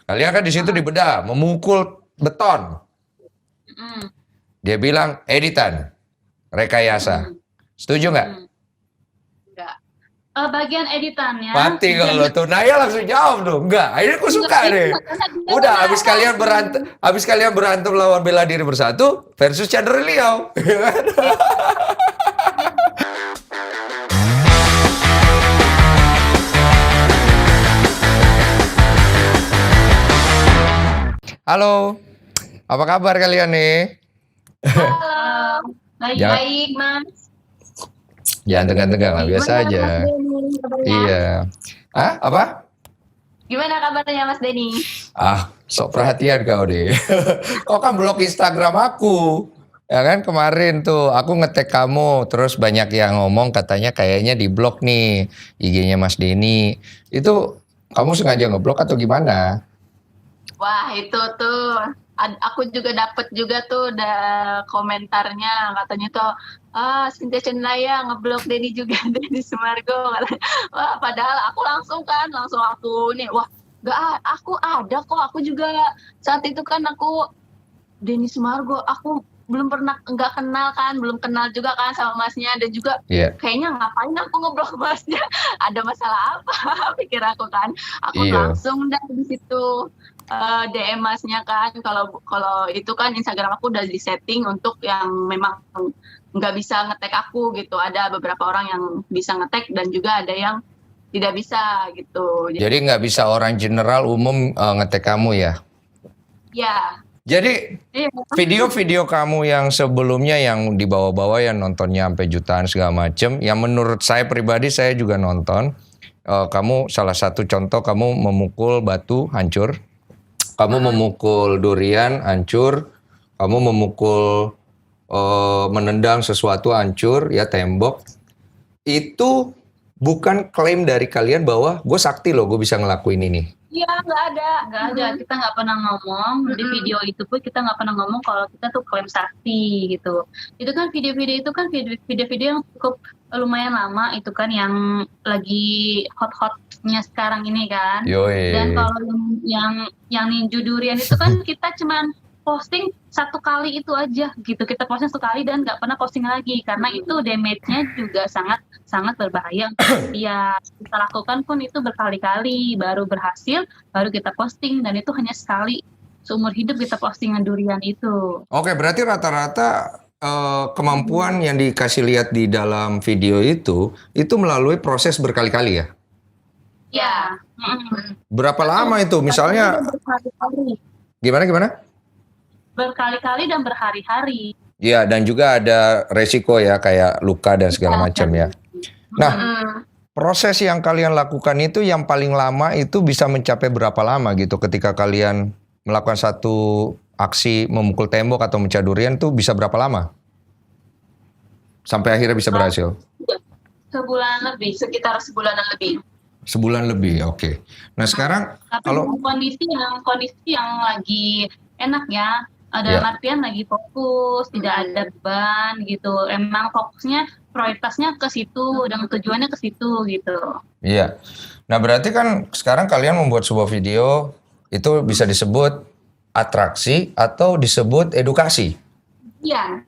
Kalian kan di situ dibedah, memukul beton. Mm, Dia bilang editan, rekayasa. Setuju nggak? enggak. Bagian editannya Mati dan kalau tuh. Naya langsung jawab tuh. Enggak, akhirnya aku enggak, suka itu deh. enggak, karena dia Udah, benar. habis kalian berantem lawan bela diri bersatu versus Chandra Liao. Halo, apa kabar kalian nih? Halo, Jangan, baik-baik Mas. jangan tegang-tegang lah, biasa Gimana aja. Mas Denny kabarnya? Iya. Hah? Apa? Gimana kabarnya Mas Denny? Sok perhatian kau deh. Kau kan blok Instagram aku. Ya kan kemarin tuh aku ngetek kamu, terus banyak yang ngomong katanya kayaknya di blok nih IG-nya Mas Denny. Itu kamu sengaja ngeblok atau gimana? Wah, itu tuh aku juga dapet juga tuh komentarnya katanya tuh Cynthia Cenaya ngeblok Denny juga Denny Sumargo katanya. Wah, padahal aku langsung aku nih wah aku ada kok aku juga saat itu kan aku Denny Sumargo aku belum kenal juga kan sama masnya dan juga Iya, kayaknya ngapain aku ngeblok masnya ada masalah apa pikir aku kan aku iya, langsung dah di situ DM masnya kan kalau kalau itu kan Instagram aku udah di setting untuk yang memang nggak bisa ngetek aku gitu ada beberapa orang yang bisa ngetek dan juga ada yang tidak bisa gitu jadi nggak bisa orang general umum ngetek kamu ya? ya Jadi iya video-video kamu yang sebelumnya yang di bawah-bawah yang nontonnya sampai jutaan segala macem, yang menurut saya pribadi saya juga nonton. Kamu salah satu contoh kamu memukul batu hancur, kamu memukul durian hancur, kamu memukul menendang sesuatu hancur ya tembok. Itu bukan klaim dari kalian bahwa gue sakti loh gue bisa ngelakuin ini. Iya, nggak ada. Kita nggak pernah ngomong di video itu pun kita nggak pernah ngomong kalau kita tuh klaim sakti gitu. Itu kan video-video itu kan video-video yang cukup lumayan lama itu kan yang lagi hot-hotnya sekarang ini kan. Dan Yoi. kalau yang ninju durian itu kan kita cuman posting satu kali itu aja gitu. Kita posting satu kali dan nggak pernah posting lagi karena itu damage-nya juga sangat sangat berbahaya untuk dia. Kita lakukan pun itu berkali-kali baru berhasil baru kita posting dan itu hanya sekali seumur hidup kita postingan durian itu. Oke, berarti rata-rata kemampuan yang dikasih lihat di dalam video itu melalui proses berkali-kali ya? Ya, Berapa lama itu? Misalnya berkali-kali, gimana? berkali-kali dan berhari-hari. Ya, dan juga ada resiko ya kayak luka dan segala macam ya. Nah, proses yang kalian lakukan itu yang paling lama itu bisa mencapai berapa lama gitu ketika kalian melakukan satu aksi memukul tembok atau mecah durian tuh bisa berapa lama? Sampai akhirnya bisa berhasil? Sebulan lebih, sekitar sebulanan lebih. Sebulan lebih, oke. Nah sekarang Tapi kalau kondisi yang lagi enak ya, ada artian lagi fokus, tidak ada beban gitu. Emang fokusnya prioritasnya ke situ dan tujuannya ke situ gitu. iya. Nah berarti kan sekarang kalian membuat sebuah video itu bisa disebut atraksi atau disebut edukasi. Iya.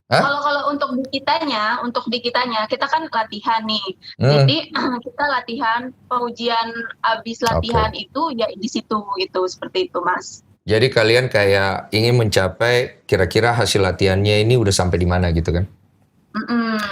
Hah? Kalau untuk di kitanya kita kan latihan nih. Hmm, Jadi kita latihan pengujian habis latihan itu ya di situ gitu seperti itu Mas. jadi kalian kayak ingin mencapai kira-kira hasil latihannya ini udah sampai di mana gitu kan?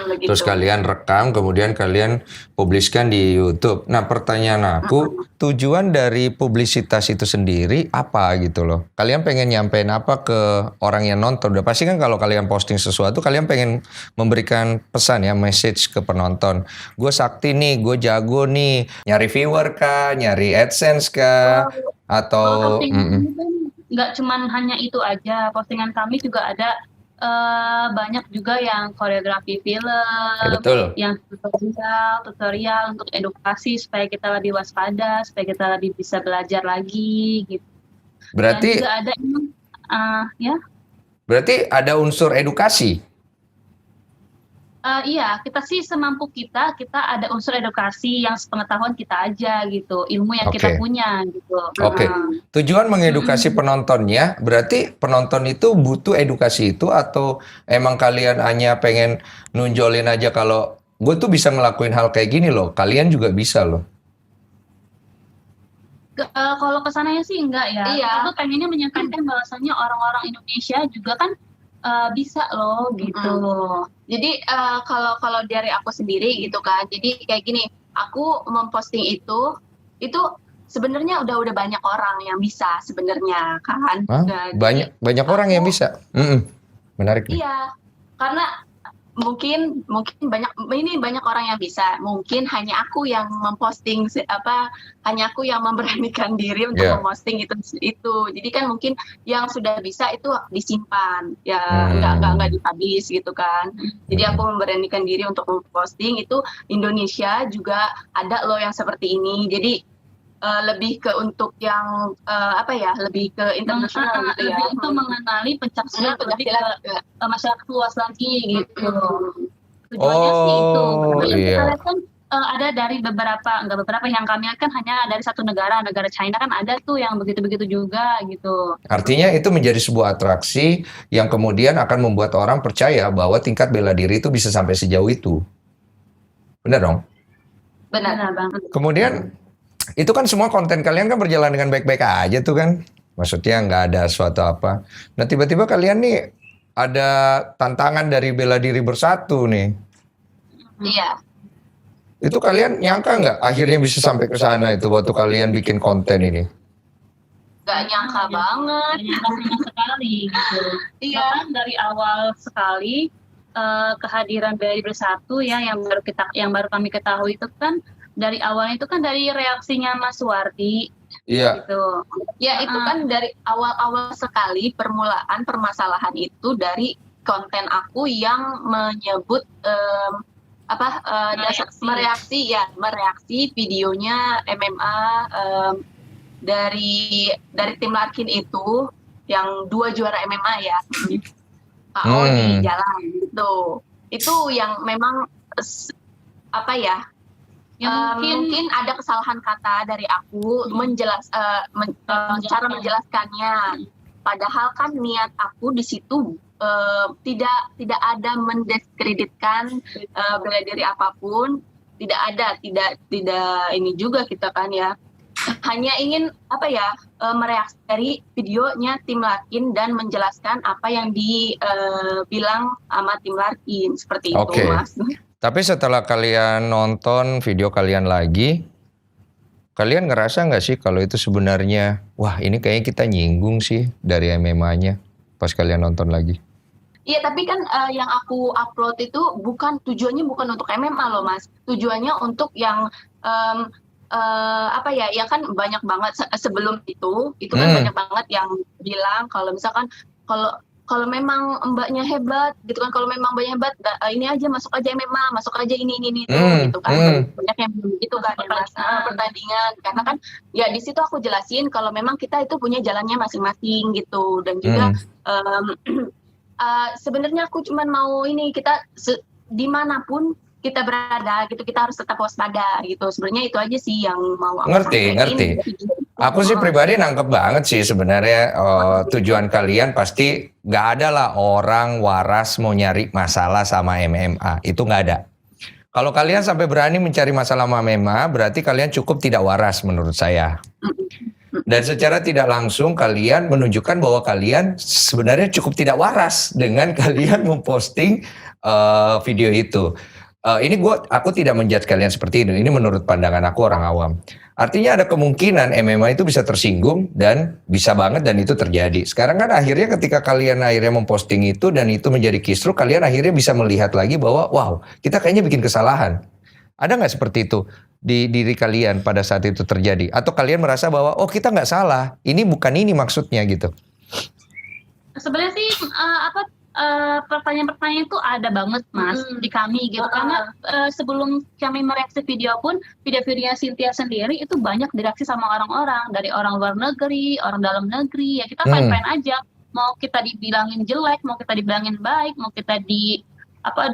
Begitu. Terus kalian rekam, kemudian kalian publiskan di YouTube. Nah pertanyaan aku, tujuan dari publisitas itu sendiri apa gitu loh? Kalian pengen nyampein apa ke orang yang nonton? Udah pasti kan kalau kalian posting sesuatu, kalian pengen memberikan pesan ya, message ke penonton. Gue sakti nih, gue jago nih, nyari viewer kah, nyari AdSense kah, atau Postingan itu kan nggak cuman hanya itu aja. Postingan kami juga ada banyak juga yang koreografi film, ya betul. yang tutorial untuk edukasi supaya kita lebih waspada, supaya kita lebih bisa belajar lagi gitu. Dan Berarti juga ada ya berarti ada unsur edukasi. Iya, kita sih semampu kita ada unsur edukasi yang sepengetahuan kita aja gitu, ilmu yang kita Oke. punya gitu. Oke. Heeh. Tujuan mengedukasi penontonnya, berarti penonton itu butuh edukasi itu atau emang kalian hanya pengen nunjolin aja kalau gue tuh bisa ngelakuin hal kayak gini loh, kalian juga bisa loh. Kalau kesananya sih enggak ya. Iya. Kita tuh pengennya menyampaikan bahwasannya orang-orang Indonesia juga kan bisa loh gitu. Jadi kalau dari aku sendiri gitu kan, jadi kayak gini, aku memposting itu sebenarnya udah banyak orang yang bisa sebenarnya kan. Hah? Nah, Banyak orang yang bisa. Menarik nih. iya, karena mungkin banyak orang yang bisa. Mungkin hanya aku yang memposting hanya aku yang memberanikan diri untuk Yeah. memposting itu. Jadi kan mungkin yang sudah bisa itu disimpan, ya nggak dipublish gitu kan. Jadi aku memberanikan diri untuk memposting itu. Indonesia juga ada loh yang seperti ini. Jadi lebih ke untuk yang lebih ke internasional gitu ya. Lebih untuk mengenali pencaksilat lebih ke masyarakat luas lagi gitu. Tujuannya sih itu. Karena yang kita lihat kan ada dari nggak beberapa yang kami lihat kan hanya dari satu negara China kan ada tuh yang begitu-begitu juga gitu. Artinya itu menjadi sebuah atraksi yang kemudian akan membuat orang percaya bahwa tingkat bela diri itu bisa sampai sejauh itu. Benar dong? Benar banget. Kemudian itu kan semua konten kalian kan berjalan dengan baik-baik aja tuh kan. Maksudnya nggak ada suatu apa. Nah tiba-tiba kalian nih ada tantangan dari bela diri bersatu nih. Iya. Itu kalian nyangka nggak akhirnya bisa sampai ke sana itu waktu kalian bikin konten ini? Gak nyangka banget. Gak nyangka sekali gitu. Iya. Bahkan dari awal sekali kehadiran Bela Diri Bersatu ya yang baru kami ketahui itu kan dari awalnya itu kan dari reaksinya Mas Wardi. Iya. Gitu. Ya itu kan dari awal-awal sekali permulaan permasalahan itu dari konten aku yang menyebut mereaksi videonya MMA dari tim Larkin itu yang 2 juara MMA ya, KO di jalan gitu. Itu yang memang mungkin ada kesalahan kata dari aku cara menjelaskannya. Padahal kan niat aku di situ tidak ada mendiskreditkan bela diri apapun, tidak ini juga kita kan ya. Hanya ingin mereaksi dari videonya tim Larkin dan menjelaskan apa yang dibilang sama tim Larkin seperti itu, Mas. Tapi setelah kalian nonton video kalian lagi, kalian ngerasa nggak sih kalau itu sebenarnya, wah ini kayaknya kita nyinggung sih dari MMA-nya pas kalian nonton lagi? Iya, tapi kan yang aku upload itu tujuannya bukan untuk MMA loh, Mas. Tujuannya untuk yang ya kan banyak banget sebelum itu kan banyak banget yang bilang kalau misalkan kalau memang mbaknya hebat gitu kan, kalau memang mbaknya hebat ini aja masuk aja MMA, masuk aja ini gitu kan. Banyak yang begitu kan pertandingan, karena kan ya di situ aku jelasin kalau memang kita itu punya jalannya masing-masing gitu. Dan juga sebenarnya aku cuman mau kita dimanapun kita berada gitu, kita harus tetap waspada gitu. Sebenarnya itu aja sih yang mau aku ngerti. Aku sih pribadi nangkep banget sih sebenarnya tujuan kalian pasti nggak ada lah orang waras mau nyari masalah sama MMA, itu nggak ada. Kalau kalian sampai berani mencari masalah sama MMA, berarti kalian cukup tidak waras menurut saya. Dan secara tidak langsung kalian menunjukkan bahwa kalian sebenarnya cukup tidak waras dengan kalian memposting video itu. Aku tidak menjudge kalian seperti ini menurut pandangan aku orang awam. Artinya ada kemungkinan MMA itu bisa tersinggung dan bisa banget dan itu terjadi. Sekarang kan akhirnya ketika kalian memposting itu dan itu menjadi kisruh, kalian akhirnya bisa melihat lagi bahwa wow, kita kayaknya bikin kesalahan. Ada nggak seperti itu di diri kalian pada saat itu terjadi? Atau kalian merasa bahwa oh kita nggak salah, ini bukan ini maksudnya gitu? Sebenarnya sih pertanyaan-pertanyaan itu ada banget Mas di kami gitu, karena sebelum kami mereaksi video pun video-videonya Cynthia sendiri itu banyak direaksi sama orang-orang, dari orang luar negeri, orang dalam negeri, ya kita fine-fine aja, mau kita dibilangin jelek, mau kita dibilangin baik, mau kita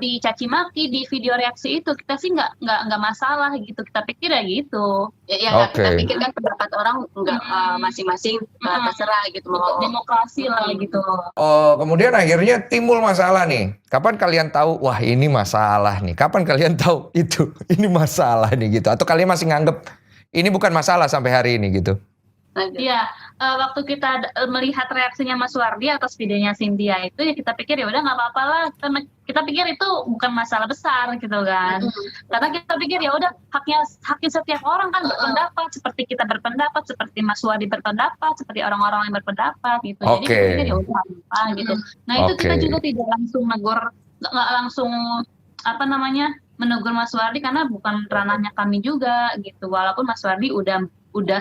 dicaci maki di video reaksi itu, kita sih nggak masalah gitu, kita pikir ya gitu. Ya, kita Oke. pikir kan pendapat orang nggak masing-masing terserah gitu mau. Demokrasi lah gitu. Oh, kemudian akhirnya timbul masalah nih. Kapan kalian tahu, wah ini masalah nih? Kapan kalian tahu itu, ini masalah nih gitu? Atau kalian masih nganggep ini bukan masalah sampai hari ini gitu? Iya, waktu kita melihat reaksinya Mas Wardi atas videonya Cynthia itu, ya kita pikir ya udah nggak apa-apa lah. Kita pikir itu bukan masalah besar gitu kan. Karena kita pikir ya udah haknya setiap orang kan berpendapat, seperti kita berpendapat, seperti Mas Wardi berpendapat, seperti orang-orang yang berpendapat gitu. Jadi kita pikir ya udah apa gitu. Nah itu kita juga tidak langsung negur, nggak langsung menegur Mas Wardi karena bukan ranahnya kami juga gitu. Walaupun Mas Wardi udah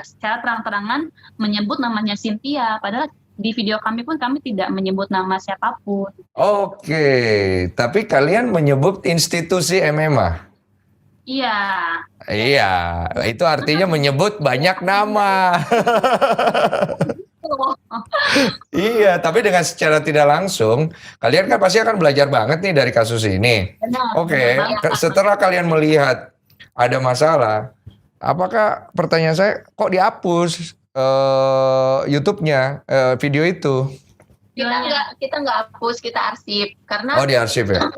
secara terang-terangan menyebut namanya Cynthia, padahal di video kami pun kami tidak menyebut nama siapapun. Oke, tapi kalian menyebut institusi MMA. Iya. Iya, itu artinya menyebut banyak nama. Iya, tapi dengan secara tidak langsung, kalian kan pasti akan belajar banget nih dari kasus ini. Oke, setelah kalian melihat ada masalah, apakah pertanyaan saya kok dihapus YouTube-nya video itu? Kita nggak hapus, kita arsip karena. Oh, diarsip ya?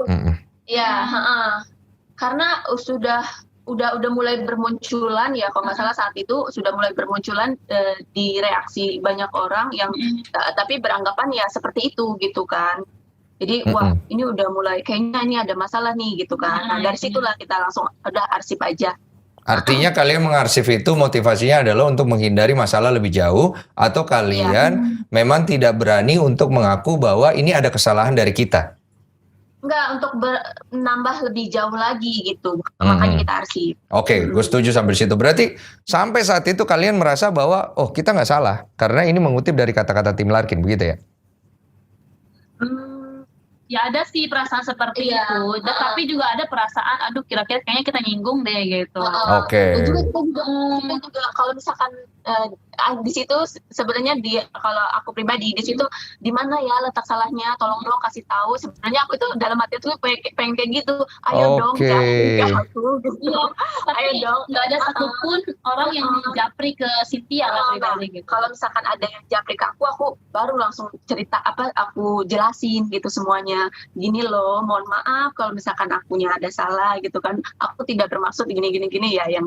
Ya, karena udah mulai bermunculan ya, kalau nggak salah saat itu sudah mulai bermunculan di reaksi banyak orang yang tapi beranggapan ya seperti itu gitu kan. Jadi wah ini udah mulai kayaknya ini ada masalah nih gitu kan. Nah dari situlah kita langsung udah arsip aja. Artinya kalian mengarsip itu motivasinya adalah untuk menghindari masalah lebih jauh, atau kalian memang tidak berani untuk mengaku bahwa ini ada kesalahan dari kita? Enggak, untuk menambah lebih jauh lagi gitu, makanya kita arsip. Oke, gue setuju sampai situ. Berarti sampai saat itu kalian merasa bahwa oh kita nggak salah karena ini mengutip dari kata-kata Tim Larkin, begitu ya? Ya ada sih perasaan seperti itu, tapi juga ada perasaan, aduh kira-kira kayaknya kita nyinggung deh gitu. Oke. Kita juga kalau misalkan di situ sebenarnya kalau aku pribadi di situ di mana ya letak salahnya, tolong dong kasih tahu. Sebenarnya aku itu dalam hati tuh pengen kayak gitu, ayo dong japri aku gitu. Ayo dong, nggak ada satupun orang yang japri ke Cynthia lah pribadi gitu. Kalau misalkan ada yang japri ke aku baru langsung cerita aku jelasin gitu semuanya. Gini loh, mohon maaf kalau misalkan akunya ada salah gitu kan, aku tidak bermaksud gini ya, yang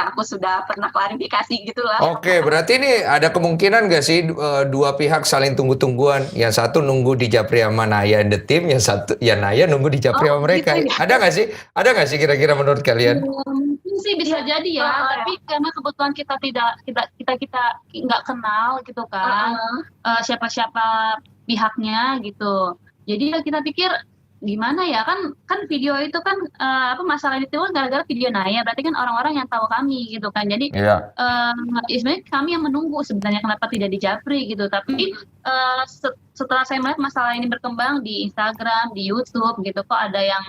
aku sudah pernah klarifikasi gitulah. Oke, berarti ini ada kemungkinan nggak sih dua pihak saling tunggu-tungguan, yang satu nunggu di japri sama Naya and the team, yang satu ya Naya nunggu di japri sama mereka. Gitu ya? Ada nggak sih kira-kira menurut kalian? Mungkin sih bisa jadi ya, tapi karena kebetulan kita nggak kenal gitu kan, siapa-siapa pihaknya gitu. Jadi kita pikir gimana ya, kan video itu kan masalah itu kan gara-gara video Naya, berarti kan orang-orang yang tahu kami gitu kan. Jadi sebenarnya kami yang menunggu sebenarnya kenapa tidak dijapri gitu. Tapi setelah saya melihat masalah ini berkembang di Instagram, di YouTube gitu, kok ada yang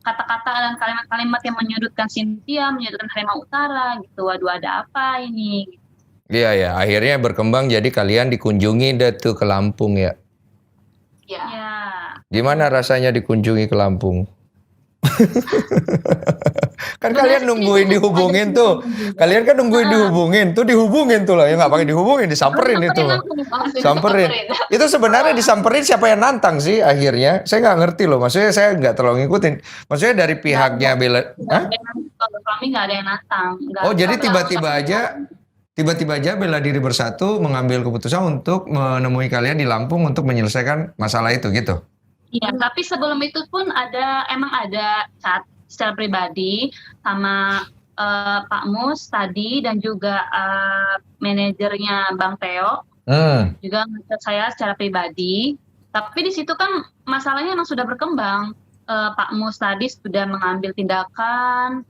kata-kata dan kalimat-kalimat yang menyudutkan Cynthia, menyudutkan Harimau Utara gitu. Waduh, ada apa ini? Iya ya, akhirnya berkembang jadi kalian dikunjungi deh tuh ke Lampung ya. Ya. Gimana rasanya dikunjungi ke Lampung? Kan kalian nungguin dihubungin tuh. Kalian kan nungguin dihubungin tuh lah. Ya nggak pakai dihubungin, disamperin itu. Samperin. Itu sebenarnya disamperin siapa yang nantang sih akhirnya? Saya nggak ngerti loh. Maksudnya saya nggak terlalu ngikutin. Maksudnya dari pihaknya Bella. Kalau kami nggak ada yang nantang. Oh jadi tiba-tiba aja Bela Diri Bersatu mengambil keputusan untuk menemui kalian di Lampung untuk menyelesaikan masalah itu gitu? Iya, tapi sebelum itu pun emang ada chat secara pribadi sama Pak Mus tadi, dan juga manajernya Bang Theo juga ngechat saya secara pribadi. Tapi di situ kan masalahnya emang sudah berkembang. Pak Mus tadi sudah mengambil tindakan.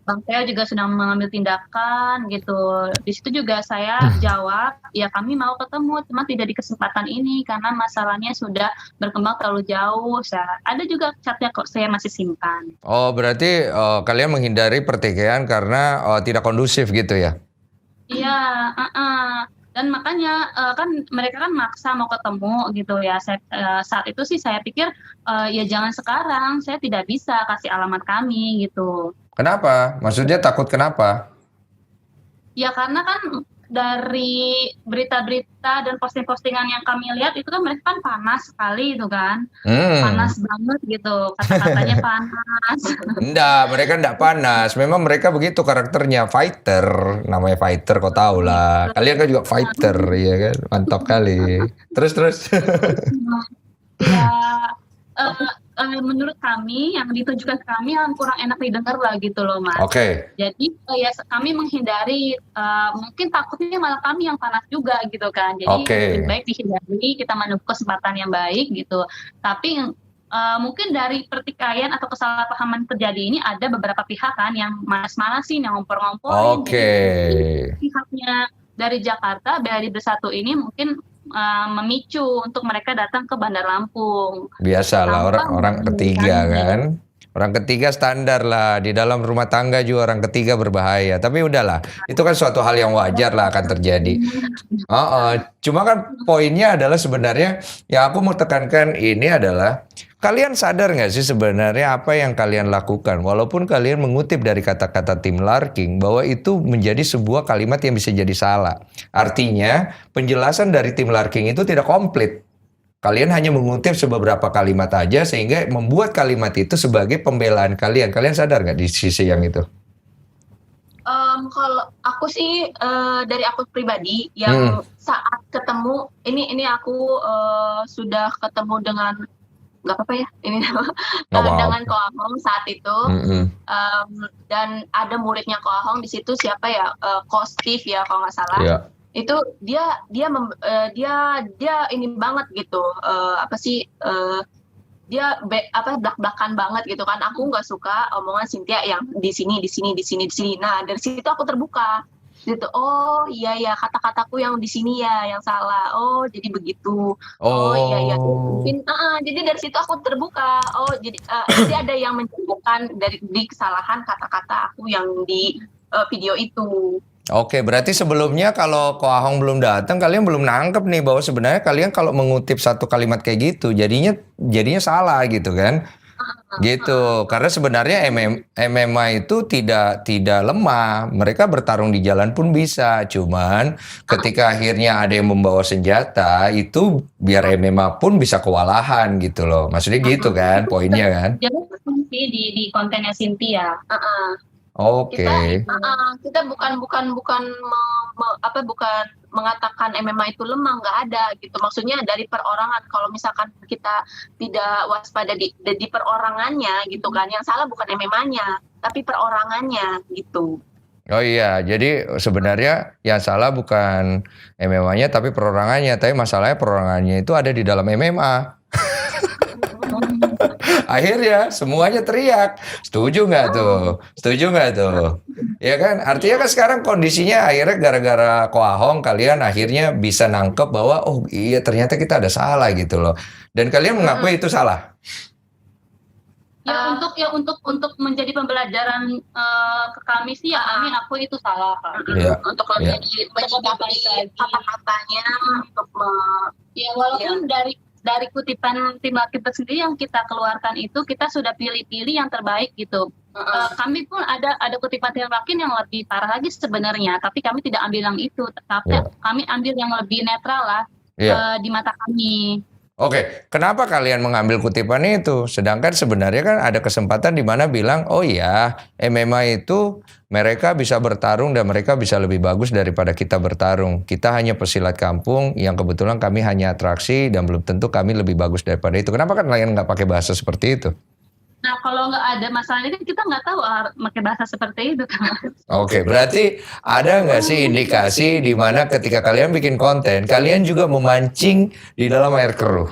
Bang Theo juga sudah mengambil tindakan gitu. Di situ juga saya jawab, ya kami mau ketemu, cuma tidak di kesempatan ini karena masalahnya sudah berkembang terlalu jauh. Ada juga chatnya kok saya masih simpan. Oh berarti kalian menghindari pertikaian karena tidak kondusif gitu ya? Iya, Dan makanya kan mereka kan maksa mau ketemu gitu ya. Saat itu sih saya pikir ya jangan sekarang, saya tidak bisa kasih alamat kami gitu. Kenapa? Maksudnya takut kenapa? Ya karena kan dari berita-berita dan posting-postingan yang kami lihat itu kan mereka kan panas sekali itu kan. Panas banget gitu, kata-katanya panas. Enggak, mereka enggak panas. Memang mereka begitu karakternya, fighter. Namanya fighter, kau tahu lah. Kalian kan juga fighter, ya kan? Mantap kali. Terus. Ya, menurut kami yang ditujukan ke kami yang kurang enak didengar lah gitu loh Mas. Oke. Jadi ya kami menghindari, mungkin takutnya malah kami yang panas juga gitu kan. Jadi lebih baik dihindari, kita menunggu kesempatan yang baik gitu. Tapi mungkin dari pertikaian atau kesalahpahaman terjadi ini ada beberapa pihak kan yang manas-manasin, yang ngompor-ngomporin. Jadi pihaknya dari Jakarta, dari Bersatu ini mungkin memicu untuk mereka datang ke Bandar Lampung. Biasalah orang ketiga kan. Orang ketiga standar lah, di dalam rumah tangga juga orang ketiga berbahaya. Tapi udahlah, itu kan suatu hal yang wajar lah akan terjadi. Cuma kan poinnya adalah sebenarnya yang aku mau tekankan ini adalah kalian sadar nggak sih sebenarnya apa yang kalian lakukan? Walaupun kalian mengutip dari kata-kata Tim Larking bahwa itu menjadi sebuah kalimat yang bisa jadi salah. Artinya penjelasan dari Tim Larking itu tidak komplit. Kalian hanya mengutip beberapa kalimat aja sehingga membuat kalimat itu sebagai pembelaan kalian. Kalian sadar nggak di sisi yang itu? Kalau aku sih dari aku pribadi yang saat ketemu ini aku sudah ketemu dengan nggak apa-apa ya ini dengan Ko Ahong saat itu dan ada muridnya Ko Ahong di situ siapa ya Ko Steve ya kalau nggak salah. Yeah. Itu dia ini banget gitu dia belak-belakan banget gitu kan. Aku nggak suka omongan Cynthia yang di sini. Nah dari situ aku terbuka gitu. Oh iya ya kata-kataku yang di sini ya yang salah. Oh jadi begitu. Oh iya mungkin jadi dari situ aku terbuka. Oh jadi ada yang menjatuhkan di kesalahan kata-kata aku yang di video itu. Oke, berarti sebelumnya kalau Ko Ahong belum datang, kalian belum nangkep nih bahwa sebenarnya kalian kalau mengutip satu kalimat kayak gitu, jadinya salah gitu kan? Gitu. Karena sebenarnya MMA itu tidak lemah. Mereka bertarung di jalan pun bisa. Cuman ketika akhirnya ada yang membawa senjata, itu biar MMA pun bisa kewalahan gitu loh. Maksudnya gitu kan, poinnya kan? Jadi di kontennya Cynthia. Oke. Kita bukan mengatakan MMA itu lemah, nggak ada gitu. Maksudnya dari perorangan. Kalau misalkan kita tidak waspada di perorangannya gitu kan, yang salah bukan MMA-nya, tapi perorangannya gitu. Oh iya, jadi sebenarnya yang salah bukan MMA-nya tapi perorangannya. Tapi masalahnya perorangannya itu ada di dalam MMA. Akhirnya semuanya teriak, setuju nggak tuh? Ya kan, artinya kan sekarang kondisinya akhirnya gara-gara Ko Ahong kalian akhirnya bisa nangkep bahwa oh iya ternyata kita ada salah gitu loh. Dan kalian mengakui itu salah. Ya untuk menjadi pembelajaran ke kami sih ya kami akui itu salah. Untuk menjadi kata-katanya untuk ya walaupun dari kutipan Tim Larking sendiri yang kita keluarkan itu kita sudah pilih-pilih yang terbaik gitu. Kami pun ada kutipan Tim Larking yang lebih parah lagi sebenarnya, tapi kami tidak ambil yang itu, tapi kami ambil yang lebih netral lah di mata kami. Oke, kenapa kalian mengambil kutipan itu? Sedangkan sebenarnya kan ada kesempatan di mana bilang, oh iya, MMA itu mereka bisa bertarung dan mereka bisa lebih bagus daripada kita bertarung. Kita hanya pesilat kampung yang kebetulan kami hanya atraksi dan belum tentu kami lebih bagus daripada itu. Kenapa kan kalian nggak pakai bahasa seperti itu? Nah, kalau nggak ada masalahnya kan kita nggak tahu pakai bahasa seperti itu kan. Oke, berarti ada nggak sih indikasi di mana ketika kalian bikin konten, kalian juga memancing di dalam air keruh?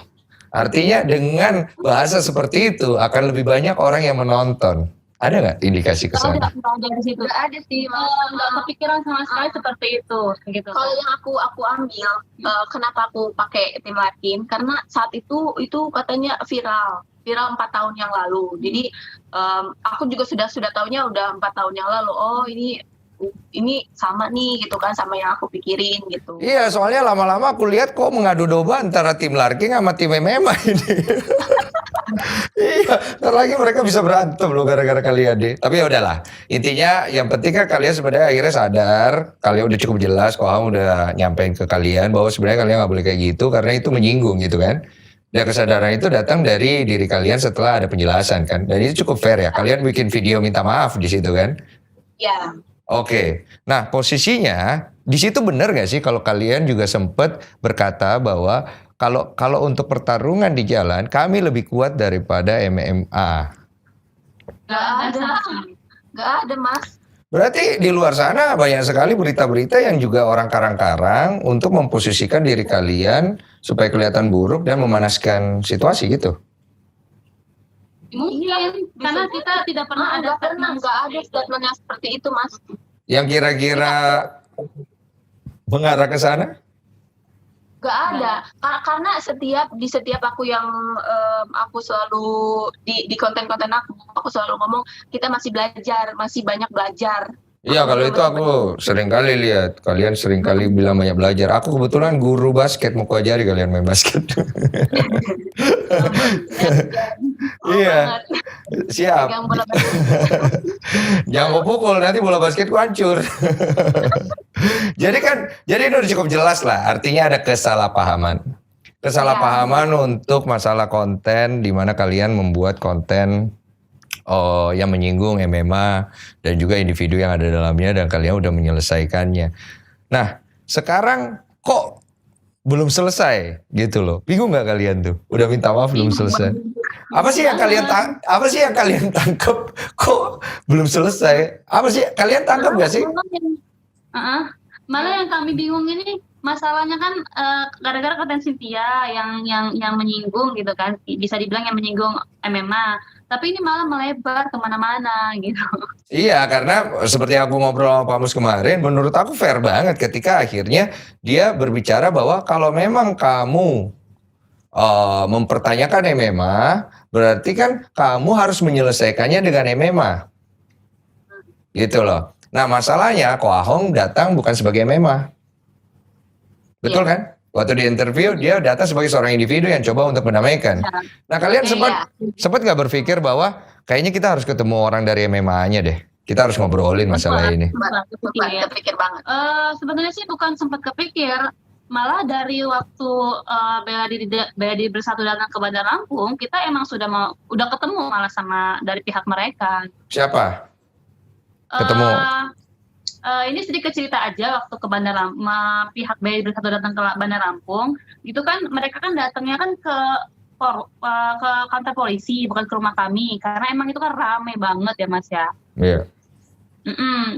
Artinya dengan bahasa seperti itu akan lebih banyak orang yang menonton. Ada nggak indikasi ke sana? Nggak ada sih, nggak kepikiran sama sekali seperti itu. Gitu. Kalau yang aku ambil, kenapa aku pakai Tim Larking? Karena saat itu katanya viral 4 tahun yang lalu. Jadi aku juga sudah tahunya udah 4 tahun yang lalu. Oh ini ini sama nih gitu kan sama yang aku pikirin gitu. Iya, soalnya lama-lama aku lihat kok mengadu domba antara tim Larking sama tim MMA ini. Iya, ntar lagi mereka bisa berantem loh gara-gara kalian deh. Tapi ya udahlah. Intinya yang penting kan kalian sebenarnya akhirnya sadar, kalian udah cukup jelas, kok kamu udah nyampein ke kalian bahwa sebenarnya kalian nggak boleh kayak gitu karena itu menyinggung gitu kan. Dan kesadaran itu datang dari diri kalian setelah ada penjelasan kan. Dan itu cukup fair ya. Kalian bikin video minta maaf di situ kan. Ya. Oke. Nah, posisinya di situ benar gak sih kalau kalian juga sempat berkata bahwa kalau untuk pertarungan di jalan kami lebih kuat daripada MMA. Gak ada Mas. Berarti di luar sana banyak sekali berita-berita yang juga orang karang-karang untuk memposisikan diri kalian supaya kelihatan buruk dan memanaskan situasi gitu. Mungkin karena kita tidak pernah ada nggak ada statement yang seperti itu Mas. Yang kira-kira mengarah ke sana? Gak ada, karena di setiap aku yang aku selalu di konten-konten aku selalu ngomong kita masih belajar, masih banyak belajar. Iya, kalau itu aku sering kali lihat kalian sering kali bilang banyak belajar. Aku kebetulan guru basket, mau ku ajari kalian main basket. Iya, siap. Yang bola basket. Jangan mau pukul, nanti bola basketku hancur. Jadi ini udah cukup jelas lah. Artinya ada kesalahpahaman. Kesalahpahaman untuk masalah konten, di mana kalian membuat konten yang menyinggung MMA dan juga individu yang ada dalamnya dan kalian udah menyelesaikannya. Nah, sekarang kok belum selesai gitu loh. Bingung nggak kalian tuh? Udah minta maaf belum selesai. Apa sih yang kalian tangkap kok belum selesai? Apa sih kalian tangkap nggak sih? Malah yang kami bingung ini masalahnya kan gara-gara konten Cynthia yang menyinggung gitu kan, bisa dibilang yang menyinggung MMA, tapi ini malah melebar kemana-mana gitu. Iya, karena seperti aku ngobrol sama Pak Mus kemarin, menurut aku fair banget ketika akhirnya dia berbicara bahwa kalau memang kamu mempertanyakan MMA, berarti kan kamu harus menyelesaikannya dengan MMA. Gitu loh. Nah, masalahnya Ko Ahong datang bukan sebagai MMA. Betul kan? Waktu di interview dia datang sebagai seorang individu yang coba untuk mendamaikan. Nah, kalian sempat nggak berpikir bahwa kayaknya kita harus ketemu orang dari MMA-nya deh. Kita harus ngobrolin masalah ini. Kepikir banget. Sebenarnya sih bukan sempat kepikir, malah dari waktu Bela Diri Bersatu datang ke Bandar Lampung, kita emang udah ketemu malah sama dari pihak mereka. Siapa? Ketemu. Ini sedikit cerita aja waktu ke Bandar Lampung, pihak BRI Bersatu datang ke Bandar Lampung, itu kan mereka kan datangnya kan ke kantor polisi, bukan ke rumah kami, karena emang itu kan rame banget ya Mas ya. Iya.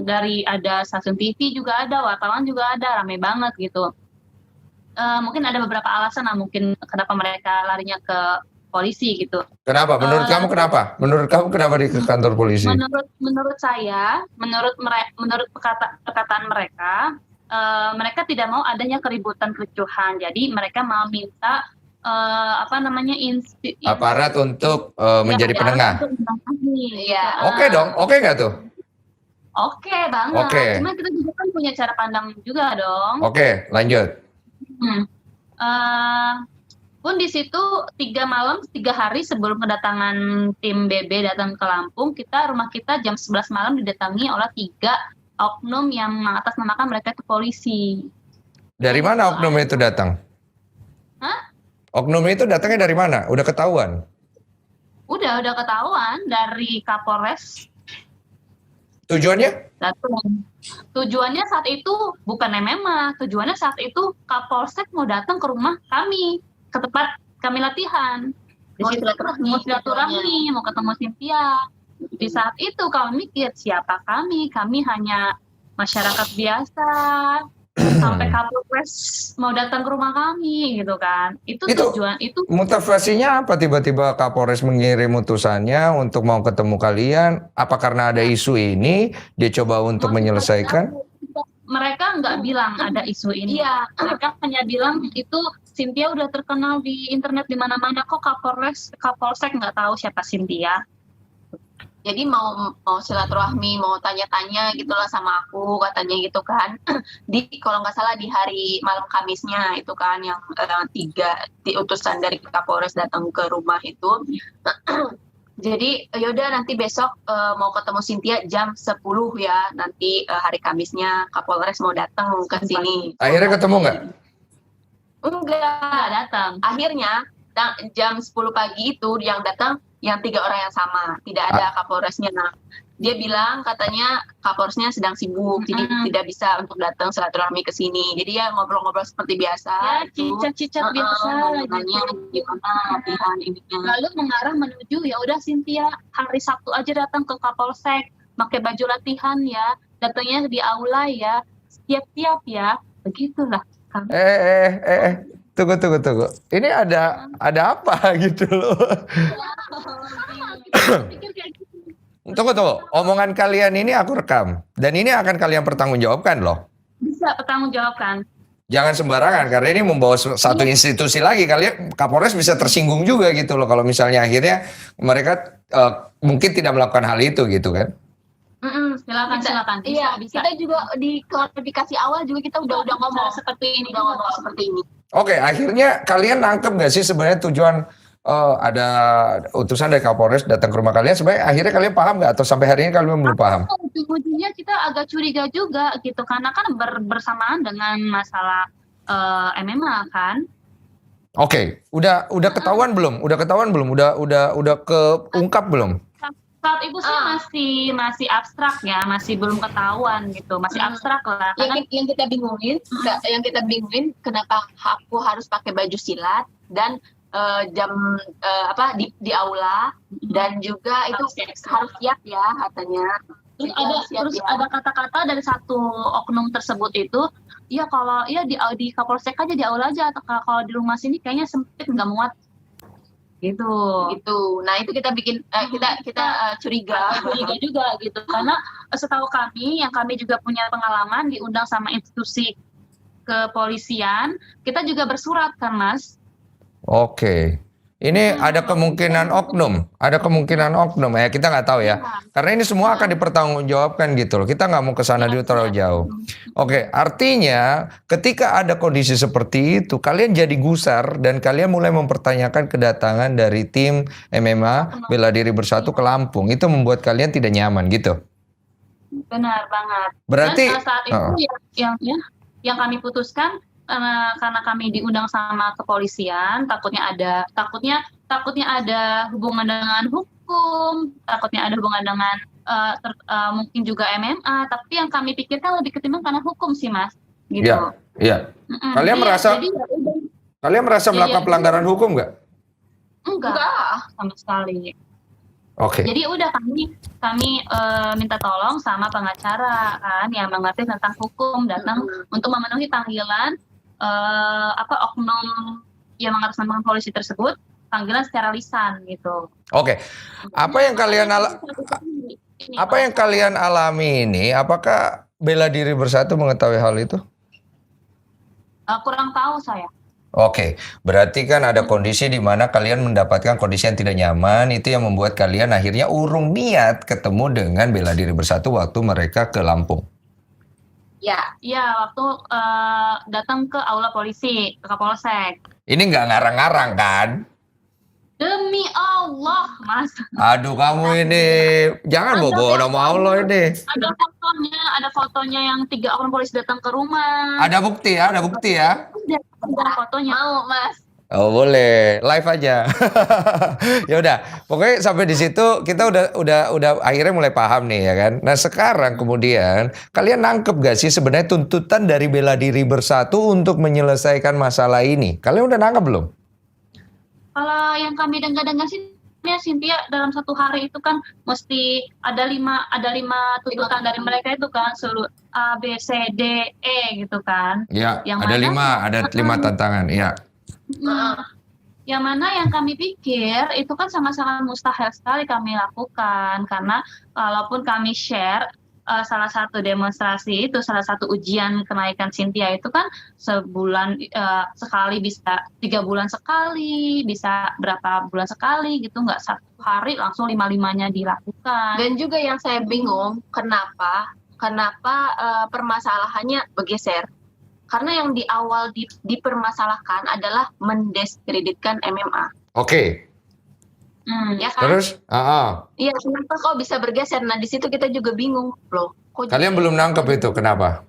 Dari ada stasiun TV juga ada, wartawan juga ada, rame banget gitu. Mungkin ada beberapa alasan lah mungkin kenapa mereka larinya ke polisi gitu. Kenapa? Menurut kamu kenapa? Menurut kamu kenapa di kantor polisi? Menurut saya, menurut perkataan mereka, mereka tidak mau adanya keributan kericuhan. Jadi mereka mau minta aparat untuk menjadi penengah. Iya. Oke dong, oke nggak tuh? Oke banget. Oke. Cuma kita juga kan punya cara pandang juga dong. Oke, lanjut. Pun di situ 3 hari sebelum kedatangan tim BB datang ke Lampung, rumah kita jam 11 malam didatangi oleh 3 oknum yang mengatasnamakan mereka itu polisi. Dari mana oknum itu datang? Hah? Oknum itu datangnya dari mana? Udah ketahuan? Udah ketahuan dari Kapolres. Tujuannya? Tujuannya saat itu bukan MMA, tujuannya saat itu Kapolsek mau datang ke rumah kami, ke tempat kami latihan. Mau silaturahmi, mau ketemu Cynthia. Di saat itu kami mikir siapa kami hanya masyarakat biasa. Sampai Kapolres mau datang ke rumah kami gitu kan. Itu tujuan itu. Motivasinya apa tiba-tiba Kapolres mengirim utusannya untuk mau ketemu kalian? Apa karena ada isu ini dia coba untuk menyelesaikan? Mereka nggak bilang ada isu ini. Iya. Mereka hanya bilang itu Cynthia udah terkenal di internet di mana-mana, kok Kapolsek nggak tahu siapa Cynthia. Jadi mau silaturahmi, mau tanya-tanya gitulah sama aku katanya gitu kan. Kalau nggak salah di hari malam Kamisnya itu kan yang 3 utusan dari Kapolres datang ke rumah itu. Jadi yaudah nanti besok mau ketemu Cynthia jam 10 ya. Nanti hari Kamisnya Kapolres mau datang ke sini. Akhirnya ketemu nggak? Enggak. datang. Akhirnya jam 10 pagi itu yang datang yang 3 orang yang sama, tidak ada Kapolresnya. Dia bilang katanya Kapolresnya sedang sibuk, jadi tidak bisa untuk datang silaturahmi ke sini. Jadi ya ngobrol-ngobrol seperti biasa. Ya, cicat-cicat biasa nanya gimana latihan ininya. Lalu mengarah menuju ya udah Cynthia hari Sabtu aja datang ke Kapolsek, pakai baju latihan ya, datangnya di aula ya, siap-siap ya, begitulah. Kami Tunggu. Ini ada apa gitu loh. pikir kayak gitu. Tunggu. Omongan kalian ini aku rekam. Dan ini akan kalian pertanggungjawabkan loh. Bisa bertanggungjawabkan. Jangan sembarangan, karena ini membawa satu institusi lagi. Kalian, Kapolres bisa tersinggung juga gitu loh. Kalau misalnya akhirnya mereka mungkin tidak melakukan hal itu gitu kan. Silakan. Iya, kita juga di klarifikasi awal juga kita udah ngomong seperti ini. udah ngomong seperti ini. Oke, akhirnya kalian nangkep gak sih sebenarnya tujuan ada utusan dari Kapolres datang ke rumah kalian? Sebenarnya akhirnya kalian paham nggak atau sampai hari ini kalian belum paham? Ujung-ujungnya kita agak curiga juga gitu karena kan bersamaan dengan masalah MMA kan. Oke, udah ketahuan belum? Udah keungkap belum? Saat itu sih masih abstrak ya, masih belum ketahuan gitu, masih abstrak lah. Yang kita bingungin kenapa aku harus pakai baju silat dan jam di aula dan juga itu harus siap ya katanya. Terus ada kata-kata dari satu oknum tersebut itu, ya kalau ya di Kapolsek aja di aula aja, atau kalau di rumah sini kayaknya sempit nggak muat. Gitu. Nah itu kita bikin kita curiga juga gitu karena setahu kami yang kami juga punya pengalaman diundang sama institusi kepolisian, kita juga bersurat kan Mas. Oke. Ini ada kemungkinan oknum ya, kita nggak tahu ya. Karena ini semua akan dipertanggungjawabkan gitu loh. Kita nggak mau ke sana dulu terlalu jauh. Oke, artinya ketika ada kondisi seperti itu, kalian jadi gusar dan kalian mulai mempertanyakan kedatangan dari tim MMA Bela Diri Bersatu ke Lampung. Itu membuat kalian tidak nyaman gitu. Benar banget. Berarti dan saat itu yang kami putuskan karena kami diundang sama kepolisian, takutnya ada hubungan dengan hukum, takutnya ada hubungan dengan mungkin juga MMA, tapi yang kami pikirkan lebih ketimbang karena hukum sih Mas, gitu. Iya. Kalian merasa melakukan pelanggaran hukum nggak? Enggak, sama sekali. Oke. Jadi udah kami minta tolong sama pengacara kan yang mengerti tentang hukum datang untuk memenuhi panggilan oknum yang mengatasnamakan polisi tersebut, panggilan secara lisan gitu. Oke. Apa yang kalian alami ini? Apakah Bela Diri Bersatu mengetahui hal itu? Kurang tahu saya. Oke, berarti kan ada kondisi di mana kalian mendapatkan kondisi yang tidak nyaman, itu yang membuat kalian akhirnya urung niat ketemu dengan Bela Diri Bersatu waktu mereka ke Lampung. Ya, waktu datang ke aula polisi, ke Kapolsek. Ini nggak ngarang-ngarang kan? Demi Allah, Mas. Aduh, kamu ini jangan bawa nama Allah ini. Ada fotonya yang 3 orang polisi datang ke rumah. Ada bukti ya? Ada fotonya. Mau Mas. Oh boleh, live aja. Ya udah, pokoknya sampai di situ kita udah akhirnya mulai paham nih ya kan. Nah sekarang kemudian kalian nangkep gak sih sebenarnya tuntutan dari Bela Diri Bersatu untuk menyelesaikan masalah ini? Kalian udah nangkep belum? Kalau yang kami dengar sih, Cynthia dalam 1 hari itu kan mesti ada 5 tuntutan dari mereka itu kan, seluruh A, B, C, D, E gitu kan. Ya, ada 5 tantangan, ya. Yang mana yang kami pikir itu kan sangat-sangat mustahil sekali kami lakukan karena kalaupun kami share salah satu demonstrasi itu, salah satu ujian kenaikan Cynthia itu kan sebulan sekali, bisa 3 bulan sekali, bisa berapa bulan sekali gitu, nggak satu hari langsung 5-5-nya dilakukan. Dan juga yang saya bingung, kenapa permasalahannya bergeser? Karena yang di awal dipermasalahkan adalah mendiskreditkan MMA. Oke. Ya kan? Terus? Iya, kenapa kok bisa bergeser? Nah, di situ kita juga bingung loh. Kalian belum nangkep itu, kenapa?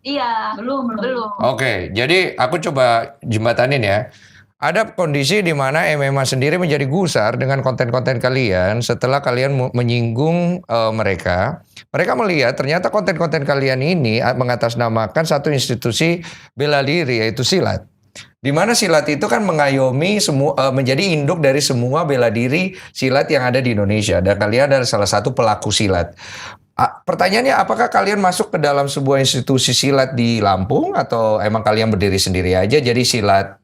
Iya, belum. Oke, jadi aku coba jembatanin ya. Ada kondisi di mana MMA sendiri menjadi gusar dengan konten-konten kalian setelah kalian menyinggung mereka. Mereka melihat ternyata konten-konten kalian ini mengatasnamakan satu institusi bela diri, yaitu silat. Di mana silat itu kan mengayomi semua, menjadi induk dari semua bela diri silat yang ada di Indonesia. Dan kalian adalah salah satu pelaku silat. Pertanyaannya, apakah kalian masuk ke dalam sebuah institusi silat di Lampung atau emang kalian berdiri sendiri aja? Jadi silat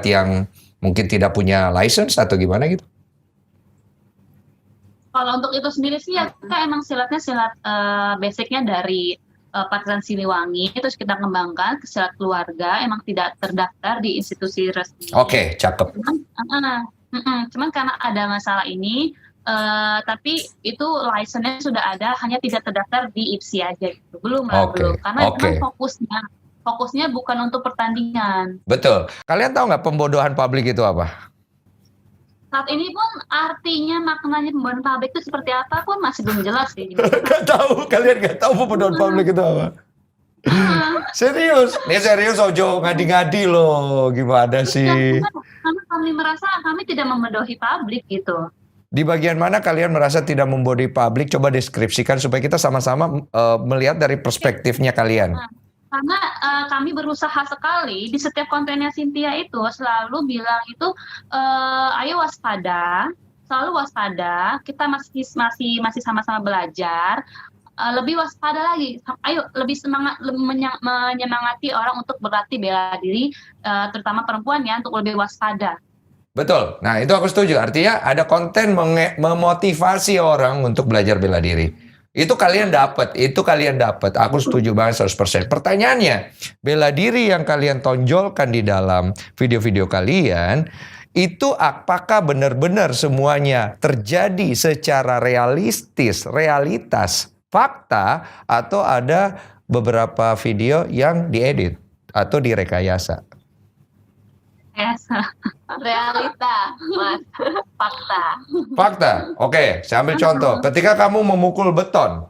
yang mungkin tidak punya license atau gimana gitu? Kalau untuk itu sendiri sih ya kita emang silatnya silat basicnya dari Patrian Siliwangi, terus kita kembangkan ke silat keluarga, emang tidak terdaftar di institusi resmi. Oke, cakep. Cuman karena ada masalah ini, tapi itu license-nya sudah ada, hanya tidak terdaftar di IPSI aja gitu. Belum. Karena memang fokusnya bukan untuk pertandingan. Betul. Kalian tahu nggak pembodohan publik itu apa? Saat ini pun artinya maknanya pembodohan publik itu seperti apa pun masih belum jelas sih. Gak tahu, kalian gak tahu pembodohan publik itu apa? Serius, nih serius Ojo ngadi-ngadi loh, gimana sih? Karena kami merasa kami tidak membodohi publik gitu. Di bagian mana kalian merasa tidak membodohi publik? Coba deskripsikan supaya kita sama-sama melihat dari perspektifnya kalian. Karena kami berusaha sekali di setiap kontennya Cynthia itu selalu bilang itu ayo waspada, selalu waspada. Kita masih sama-sama belajar. Lebih waspada lagi. Ayo lebih semangat, menyemangati orang untuk berlatih bela diri, terutama perempuan ya, untuk lebih waspada. Betul. Nah, itu aku setuju. Artinya ada konten memotivasi orang untuk belajar bela diri. Itu kalian dapat. Aku setuju banget 100%. Pertanyaannya, bela diri yang kalian tonjolkan di dalam video-video kalian, itu apakah benar-benar semuanya terjadi secara realitas, fakta, atau ada beberapa video yang diedit atau direkayasa? Realita, Mas. Fakta. Oke, saya ambil contoh. Ketika kamu memukul beton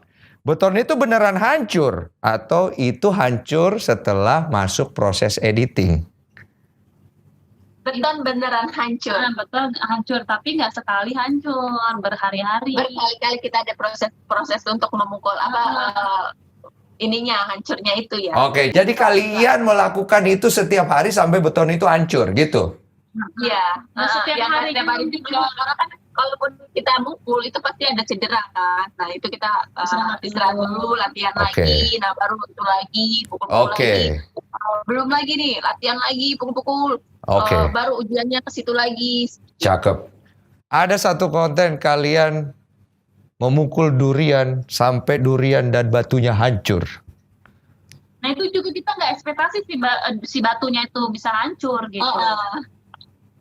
itu beneran hancur atau itu hancur setelah masuk proses editing? Beton beneran hancur. Beton hancur, tapi nggak sekali hancur, berhari-hari. Berkali-kali kita ada proses untuk memukul ininya, hancurnya itu ya. Oke, jadi kalian melakukan itu setiap hari sampai beton itu hancur gitu? Iya. Setiap hari juga. Karena kan kalaupun kita mukul itu pasti ada cedera kan. Nah itu kita istirahat dulu, latihan lagi. Nah baru itu lagi, pukul-pukul lagi. Belum lagi nih, latihan lagi, pukul-pukul. Baru ujiannya ke situ lagi. Cakep. Ada satu konten kalian memukul durian sampai durian dan batunya hancur. Nah itu juga kita nggak ekspektasi si batunya itu bisa hancur gitu.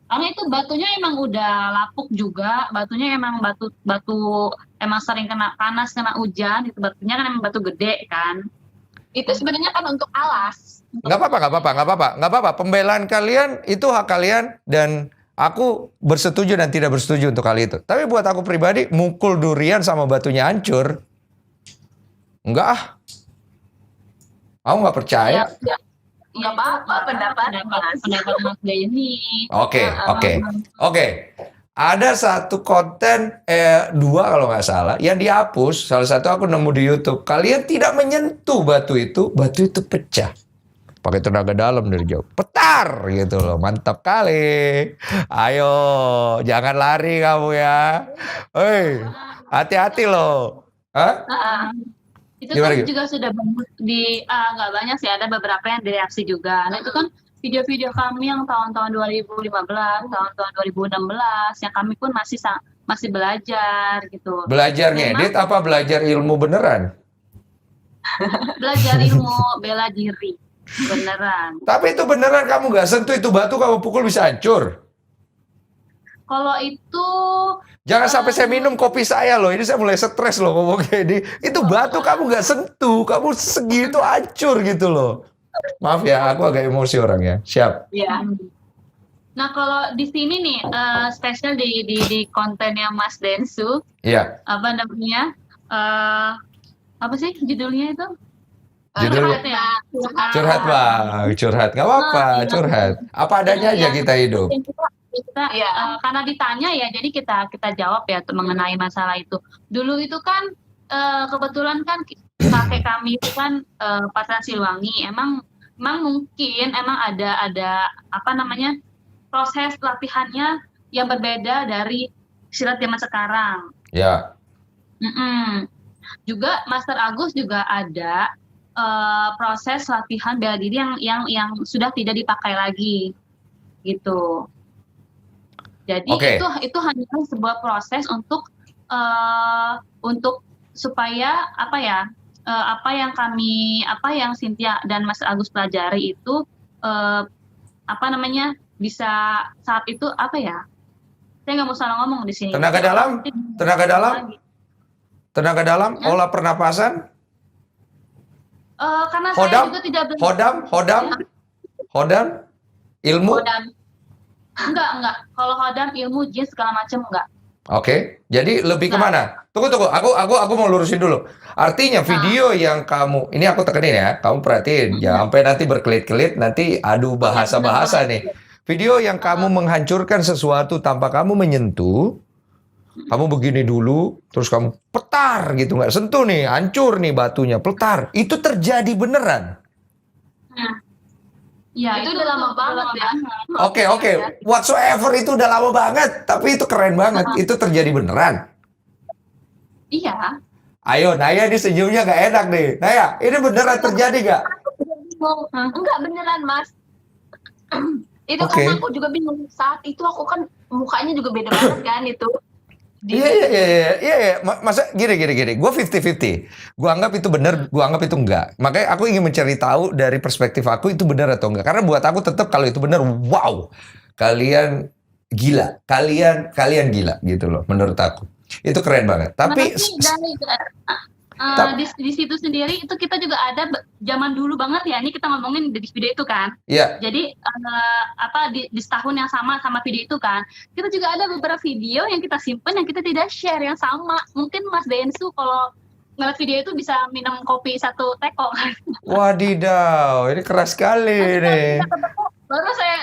Karena itu batunya emang udah lapuk juga, batunya emang batu emang sering kena panas, kena hujan, itu batunya kan emang batu gede kan. Itu sebenarnya kan untuk alas. Nggak apa-apa. Pembelaan kalian itu hak kalian dan aku bersetuju dan tidak bersetuju untuk hal itu. Tapi buat aku pribadi, mukul durian sama batunya hancur, enggak ah. Aku nggak percaya. Nggak apa-apa pendapat Mas Denny. Oke. Ada satu konten, 2 kalau nggak salah, yang dihapus. Salah satu aku nemu di YouTube. Kalian tidak menyentuh batu itu pecah. Pakai tenaga dalam dari jauh. Petar gitu loh. Mantap kali. Ayo, jangan lari kamu ya. Hei, hati-hati loh. Hah? Itu kan juga sudah banyak nggak banyak sih, ada beberapa yang direaksi juga. Nah itu kan video-video kami yang tahun-tahun 2015, tahun-tahun 2016, yang kami pun masih masih belajar gitu. Belajar Memang ngedit apa belajar ilmu beneran? belajar ilmu bela diri beneran. Tapi itu beneran kamu nggak sentuh itu batu kamu pukul bisa hancur. Kalau itu Jangan sampai saya minum kopi saya loh. Ini saya mulai stres loh ngomong kayak ini. Itu batu kamu nggak sentuh, kamu segitu hancur gitu loh. Maaf ya, aku agak emosi orangnya. Siap. Ya. nah kalau di sini nih spesial di kontennya Mas Densu Iya. apa namanya apa sih judulnya itu? Judul Curhat ya? curhat bang, curhat nggak apa-apa, curhat. Apa adanya aja kita hidup. Kita Iya. karena ditanya ya, jadi kita jawab ya mengenai masalah itu. Dulu itu kan kebetulan kan kakek kami itu kan pasangan Silwangi. Emang mungkin ada apa namanya proses latihannya yang berbeda dari silat zaman sekarang. Ya. Mm-mm. Juga Master Agus juga ada proses latihan bela diri yang sudah tidak dipakai lagi gitu. Jadi Oke. itu hanya sebuah proses untuk supaya apa yang Cynthia dan Mas Agus pelajari itu apa namanya bisa saat itu apa ya? Saya nggak mau salah ngomong di sini. Tenaga dalam, tenaga dalam, tenaga dalam, olah pernapasan, karena saya hodam, juga tidak hodam, ilmu. hodam. Enggak. Kalau hodam ilmu jin segala macam enggak. Oke, jadi lebih kemana? Tunggu, aku mau lurusin dulu. Artinya video yang kamu, ini aku tekenin ya, kamu perhatiin, ya sampai nanti berkelit-kelit, nanti adu bahasa-bahasa nih. Video yang kamu menghancurkan sesuatu tanpa kamu menyentuh, kamu begini dulu, terus kamu petar gitu, nggak sentuh nih, hancur nih batunya, petar. Itu terjadi beneran. Ya, Itu udah lama banget ya. Oke. Whatsoever itu udah lama banget, tapi itu keren banget. Itu terjadi beneran. Iya. Ayo, Naya ini senyumnya nggak enak nih. Naya, ini beneran terjadi nggak? Enggak beneran, Mas. Itu Oke. kan aku juga bingung. Saat itu aku kan mukanya juga beda banget kan itu. Iya. Masa gini. Gue 50-50. Gue anggap itu bener, gue anggap itu enggak. Makanya aku ingin mencari tahu dari perspektif aku itu benar atau enggak. Karena buat aku tetap kalau itu benar, wow, kalian gila, kalian gila gitu loh. Menurut aku itu keren banget. Tapi di situ sendiri itu kita juga ada zaman dulu banget ya. Ini kita ngomongin di video itu kan. ya, Jadi di setahun yang sama video itu kan, kita juga ada beberapa video yang kita simpen yang kita tidak share yang sama. Mungkin Mas Densu kalau ngeliat video itu bisa minum kopi 1 teko. wadidaw, ini keras sekali nih.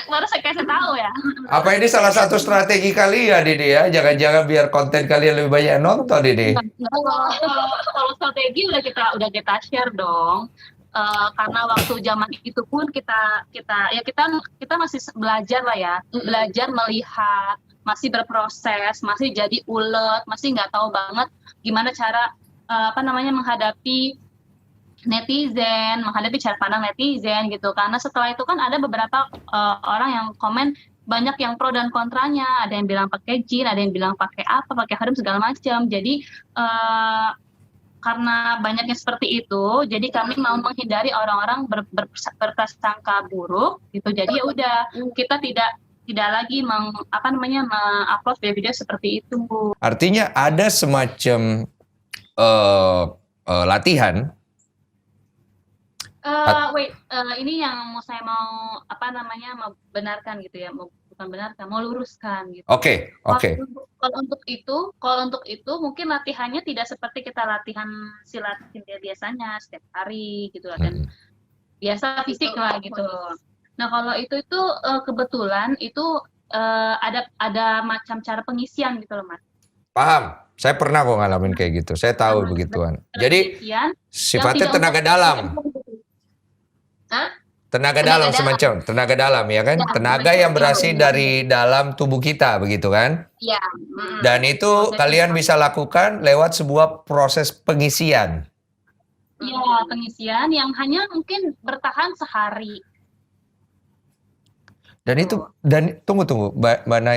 baru saya kasih tahu ya. Apa ini salah satu strategi kalian ini ya? Jangan-jangan biar konten kalian lebih banyak nonton ini. Kalau strategi udah kita share dong. Karena waktu zaman itu pun kita masih belajar lah ya, belajar melihat, masih berproses, masih jadi ulet, masih nggak tahu banget gimana cara menghadapi netizen, menghadapi cara pandang netizen gitu. Karena setelah itu kan ada beberapa orang yang komen banyak yang pro dan kontranya, ada yang bilang pakai jin, ada yang bilang pakai hodam segala macam. Jadi karena banyaknya seperti itu, jadi kami mau menghindari orang-orang berprasangka buruk gitu. Jadi ya udah kita tidak lagi mengupload video-video seperti itu. Artinya ada semacam latihan. Ini yang saya mau benarkan gitu ya, bukan benarkan, mau luruskan gitu. Oke. Kalau untuk itu mungkin latihannya tidak seperti kita latihan silat biasanya setiap hari gitu, dan biasa fisik lah gitu. Nah kalau itu kebetulan itu ada macam cara pengisian gitu loh Mas. Paham. Saya pernah kok ngalamin kayak gitu. Saya tahu begituan. Jadi sifatnya tenaga dalam. Tenaga dalam semacam tenaga dalam ya kan? Tenaga yang berasal dari dalam tubuh kita begitu kan? Iya. Dan itu kalian bisa lakukan lewat sebuah proses pengisian. Iya, pengisian yang hanya mungkin bertahan sehari. Dan itu tunggu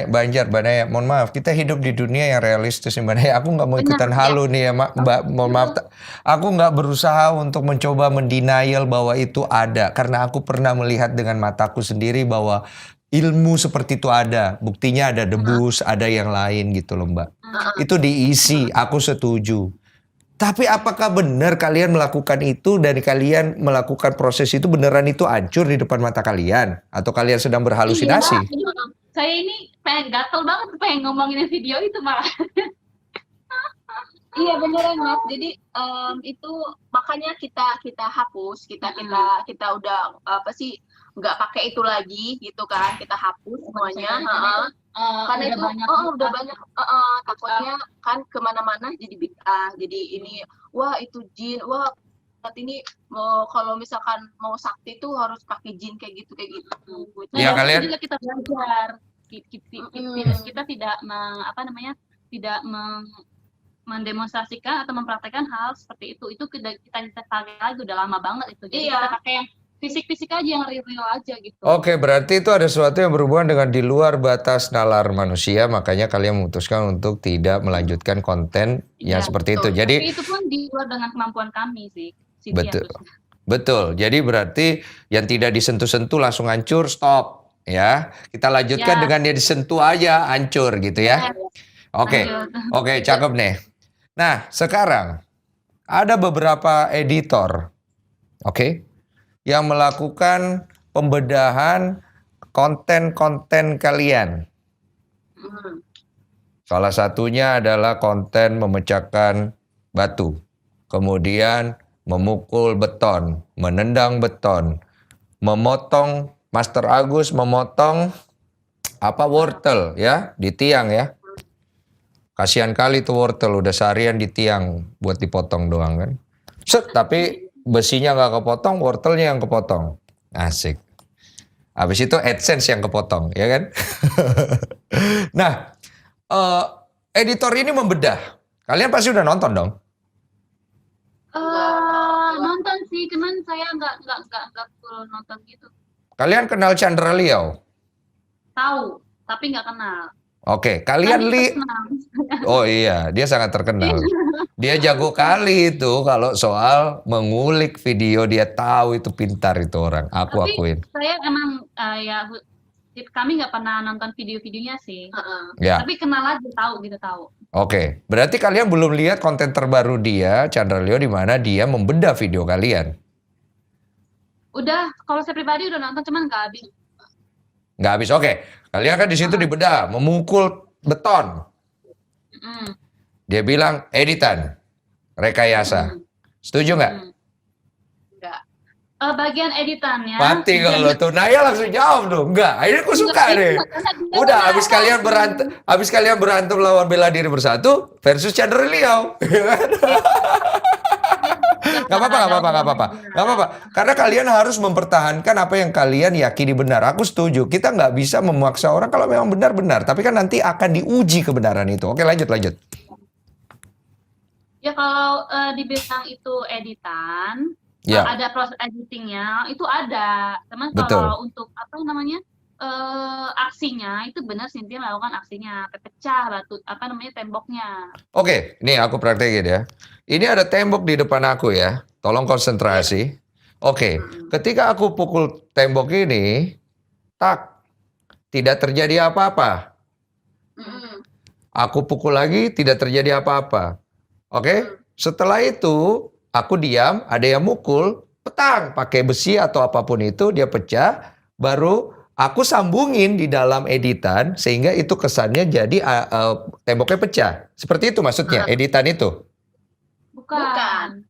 Banjar, Mbak Naya, mohon maaf, kita hidup di dunia yang realistis nih Mbak Naya. Aku nggak mau ikutan halu nih ya Mbak, mohon maaf. Aku nggak berusaha untuk mencoba mendenial bahwa itu ada, karena aku pernah melihat dengan mataku sendiri bahwa ilmu seperti itu ada. Buktinya ada debus, ada yang lain gitu loh Mbak. Itu diisi, aku setuju. Tapi apakah benar kalian melakukan itu dan kalian melakukan proses itu beneran itu hancur di depan mata kalian? Atau kalian sedang berhalusinasi? Saya ini pengen gatel banget pengen ngomongin video itu malah. Iya beneran Mas. Jadi itu makanya kita hapus, kita udah apa sih nggak pakai itu lagi gitu kan, kita hapus semuanya. Karena itu udah banyak takutnya kan kemana-mana jadi bid'ah, jadi ini wah itu jin, wah saat ini kalau misalkan mau sakti tuh harus pakai jin kayak gitu. Nah, ya kalian juga kita belajar, kita tidak tidak mendemonstrasikan atau mempraktekkan hal seperti itu kita pakai lagi udah lama banget itu, jadi kita pakai yang fisik aja, yang real aja gitu. Oke, berarti itu ada sesuatu yang berhubungan dengan di luar batas nalar manusia, makanya kalian memutuskan untuk tidak melanjutkan konten yang seperti itu. Jadi tapi itu pun di luar dengan kemampuan kami sih. Betul. Jadi berarti yang tidak disentuh-sentuh langsung hancur, stop ya. Kita lanjutkan dengan yang disentuh aja hancur gitu ya. Oke, cakep nih. Nah, sekarang ada beberapa editor, yang melakukan pembedahan konten-konten kalian. Salah satunya adalah konten memecahkan batu, kemudian memukul beton, menendang beton, memotong, Master Agus memotong wortel ya di tiang ya. Kasihan kali tuh wortel udah seharian di tiang buat dipotong doang kan. Tapi besinya nggak kepotong, wortelnya yang kepotong. Asik. Habis itu AdSense yang kepotong, ya kan? Nah, editor ini membedah. Kalian pasti udah nonton dong? Nonton sih, cuman saya nggak full nonton gitu. Kalian kenal Chandra Liao? Tahu, tapi nggak kenal. Oke, kalian oh iya, dia sangat terkenal. Dia jago kali itu kalau soal mengulik video, dia tahu itu, pintar itu orang. Aku akuin. Saya emang kami nggak pernah nonton video-videonya sih. Ya. Tapi kenal aja, tahu. Oke, berarti kalian belum lihat konten terbaru dia, Chandra Liao, di mana dia membedah video kalian. Udah, kalau saya pribadi udah nonton, cuman nggak habis. Nggak habis, oke. Kalian kan di situ dibedah, memukul beton. Dia bilang editan, rekayasa. Setuju nggak? Enggak. Bagian editannya. Mati kalau tuh. Naya langsung jawab dong. Enggak, ini aku suka deh. Udah, habis kalian berantem lawan bela diri bersatu versus Chandra Liao. Gak apa-apa. Karena kalian harus mempertahankan apa yang kalian yakini benar. Aku setuju. Kita nggak bisa memaksa orang kalau memang benar-benar. Tapi kan nanti akan diuji kebenaran itu. Oke, lanjut. Ya kalau dibilang itu editan, ada proses editingnya, itu ada. Teman kalau untuk aksinya itu benar, Cynthia melakukan aksinya, pecah batu temboknya. Oke, nih aku praktekin ya. Ini ada tembok di depan aku ya. Tolong konsentrasi. Oke, ketika aku pukul tembok ini, tidak terjadi apa-apa. Aku pukul lagi, tidak terjadi apa-apa. Oke, setelah itu aku diam, ada yang mukul, petang, pakai besi atau apapun itu, dia pecah, baru aku sambungin di dalam editan sehingga itu kesannya jadi temboknya pecah. Seperti itu maksudnya, editan itu?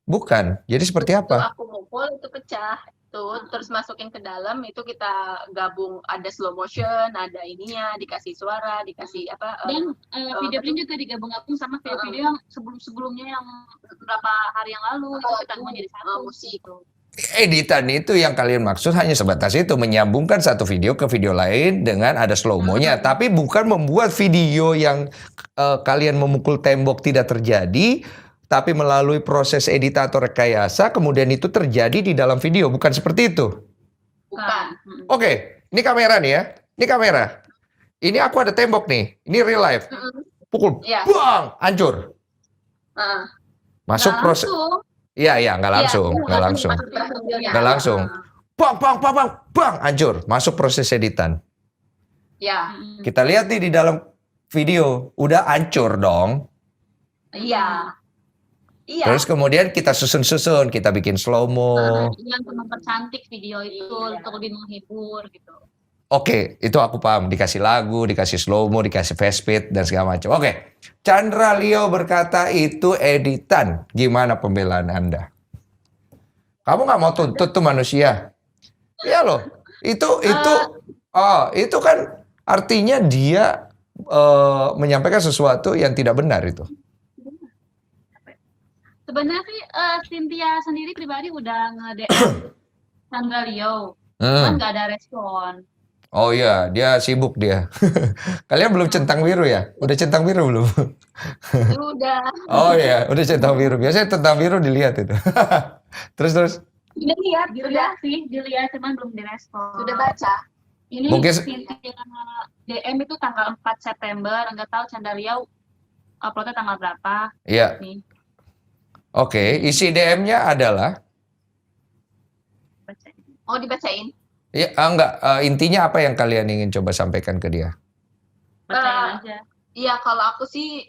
Bukan. Jadi seperti apa? Aku mukul itu pecah. Terus masukin ke dalam, itu kita gabung, ada slow motion, ada ininya, dikasih suara, dikasih dan video-video juga digabung-gabung sama video-video yang sebelum-sebelumnya yang beberapa hari yang lalu, itu kita gabung jadi satu. Musik. Editan itu yang kalian maksud hanya sebatas itu, menyambungkan satu video ke video lain dengan ada slow-mo-nya, tapi bukan membuat video yang kalian memukul tembok tidak terjadi, tapi melalui proses editan atau rekayasa, kemudian itu terjadi di dalam video. Bukan seperti itu? Bukan. Oke, ini kamera nih ya. Ini kamera. Ini aku ada tembok nih. Ini real life. Pukul, Iya. bang, hancur. Masuk Nggak proses. langsung. Iya, nggak langsung, nggak langsung, nggak langsung. Bang, hancur. Masuk proses editan. Ya. Kita lihat nih di dalam video, udah hancur dong. Iya. Iya. Terus kemudian kita susun-susun, kita bikin slow-mo. Yang mempercantik video itu Iya. untuk lebih menghibur gitu. Oke, itu aku paham. Dikasih lagu, dikasih slow-mo, dikasih fast speed, dan segala macam. Oke, Chandra Leo berkata itu editan. Gimana pembelaan Anda? Kamu nggak mau tuntut tuh manusia? Iya loh, itu kan artinya dia menyampaikan sesuatu yang tidak benar itu. Sebenarnya sih Cynthia sendiri pribadi udah nge-DM Chandra Leo, cuman nggak ada respon. Oh iya, dia sibuk dia. Kalian belum centang biru ya? Udah centang biru belum? Udah. Oh iya, udah centang biru. Biasanya centang biru dilihat itu. Terus. Udah lihat, Dilihat sih, dilihat cuman belum direspon. Sudah baca. Ini Mungkin- Cynthia DM itu tanggal 4 September, nggak tahu Chandra Leo uploadnya tanggal berapa Iya. nih. Oke, isi DM-nya adalah Bacain. Oh, dibacain. ya enggak, intinya apa yang kalian ingin coba sampaikan ke dia? Bacain aja. Iya, kalau aku sih,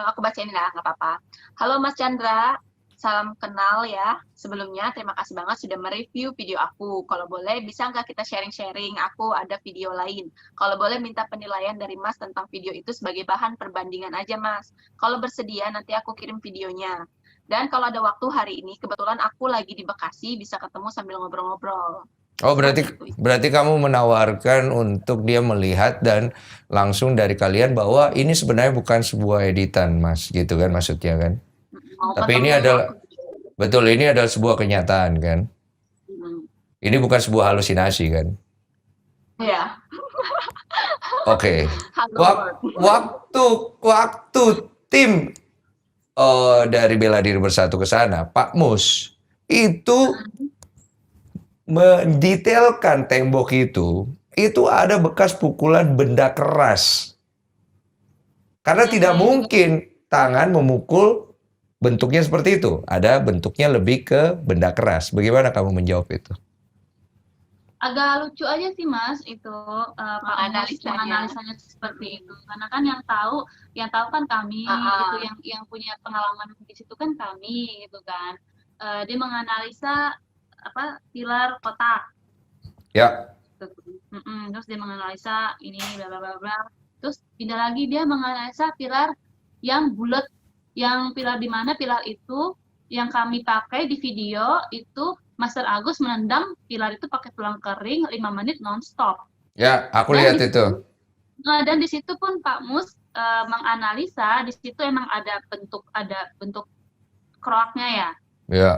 aku bacain lah, nggak apa-apa. Halo Mas Chandra, salam kenal ya. Sebelumnya, terima kasih banget sudah mereview video aku. Kalau boleh, bisa nggak kita sharing-sharing? Aku ada video lain. Kalau boleh, minta penilaian dari Mas tentang video itu sebagai bahan perbandingan aja, Mas. Kalau bersedia, nanti aku kirim videonya. Dan kalau ada waktu hari ini, kebetulan aku lagi di Bekasi, bisa ketemu sambil ngobrol-ngobrol. Oh, berarti kamu menawarkan untuk dia melihat dan langsung dari kalian bahwa ini sebenarnya bukan sebuah editan, Mas, gitu kan maksudnya kan? Tapi ini adalah betul, ini adalah sebuah kenyataan kan? Ini bukan sebuah halusinasi kan? Iya. Oke. Halo. Waktu tim dari Bela Diri Bersatu ke sana, Pak Mus itu mendetailkan tembok itu ada bekas pukulan benda keras. Karena tidak mungkin tangan memukul bentuknya seperti itu. Ada bentuknya lebih ke benda keras. Bagaimana kamu menjawab itu? Agak lucu aja sih Mas itu Pak Mus menganalisanya seperti itu, karena kan yang tahu kan kami gitu, yang punya pengalaman di situ kan kami gitu kan. Dia menganalisa pilar kotak. Ya. Terus dia menganalisa ini bla bla bla bla. Terus pindah lagi dia menganalisa pilar yang bulat, yang pilar di mana pilar itu yang kami pakai di video itu Master Agus menendang pilar itu pakai tulang kering 5 menit non-stop. Ya, aku lihat itu. Dan di situ pun Pak Mus menganalisa, di situ emang ada bentuk kroaknya ya. Ya.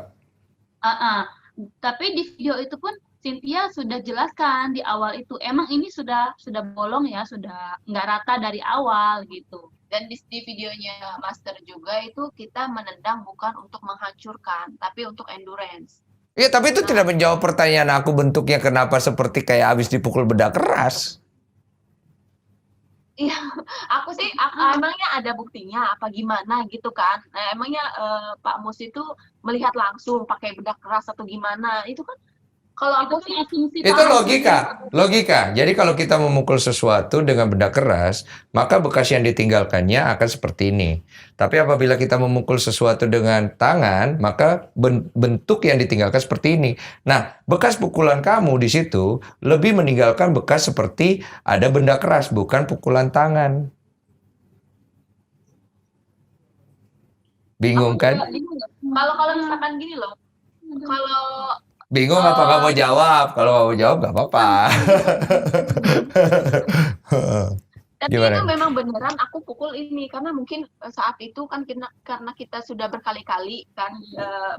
Tapi di video itu pun Cynthia sudah jelaskan di awal itu, emang ini sudah bolong ya, sudah nggak rata dari awal gitu. Dan di videonya Master juga itu kita menendang bukan untuk menghancurkan, tapi untuk endurance. Iya, tapi itu tidak menjawab pertanyaan aku, bentuknya kenapa seperti kayak habis dipukul benda keras. Iya, aku sih emangnya ada buktinya apa gimana gitu kan? Nah, emangnya Pak Mus itu melihat langsung pakai benda keras atau gimana? Itu kan kalau aku sih asumsi itu logika. Jadi kalau kita memukul sesuatu dengan benda keras, maka bekas yang ditinggalkannya akan seperti ini. Tapi apabila kita memukul sesuatu dengan tangan, maka bentuk yang ditinggalkan seperti ini. Nah, bekas pukulan kamu di situ lebih meninggalkan bekas seperti ada benda keras, bukan pukulan tangan. Bingung kan? Kalau misalkan gini loh, kalau bingung apa nggak mau jawab? Kalau nggak mau jawab nggak apa-apa. tapi Gimana? itu memang beneran aku pukul ini karena mungkin saat itu kan karena kita sudah berkali-kali kan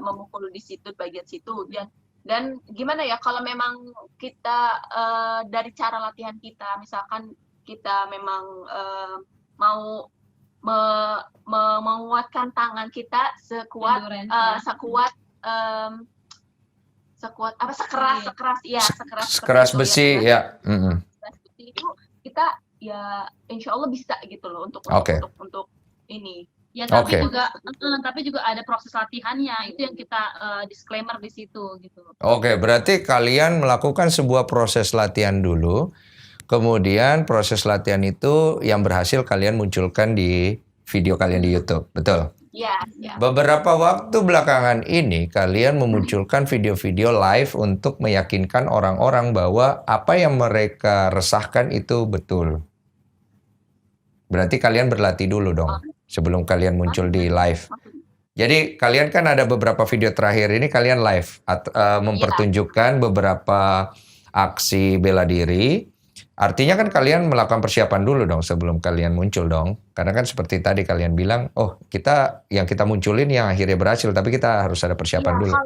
memukul di situ bagian situ dan gimana ya kalau memang kita dari cara latihan kita misalkan kita memang mau menguatkan tangan kita sekuat sekeras besi ya. Sekeras besi itu kita ya insya Allah bisa gitu loh untuk Oke. untuk ini. Ya, tapi Oke. juga ada proses latihannya, itu yang kita disclaimer di situ gitu. Oke, berarti kalian melakukan sebuah proses latihan dulu, kemudian proses latihan itu yang berhasil kalian munculkan di video kalian di YouTube, betul? Ya, ya. Beberapa waktu belakangan ini kalian memunculkan video-video live untuk meyakinkan orang-orang bahwa apa yang mereka resahkan itu betul. Berarti kalian berlatih dulu dong sebelum kalian muncul di live. Jadi kalian kan ada beberapa video terakhir ini kalian live mempertunjukkan beberapa aksi bela diri. Artinya kan kalian melakukan persiapan dulu dong sebelum kalian muncul dong. Karena kan seperti tadi kalian bilang, oh kita munculin yang akhirnya berhasil, tapi kita harus ada persiapan dulu.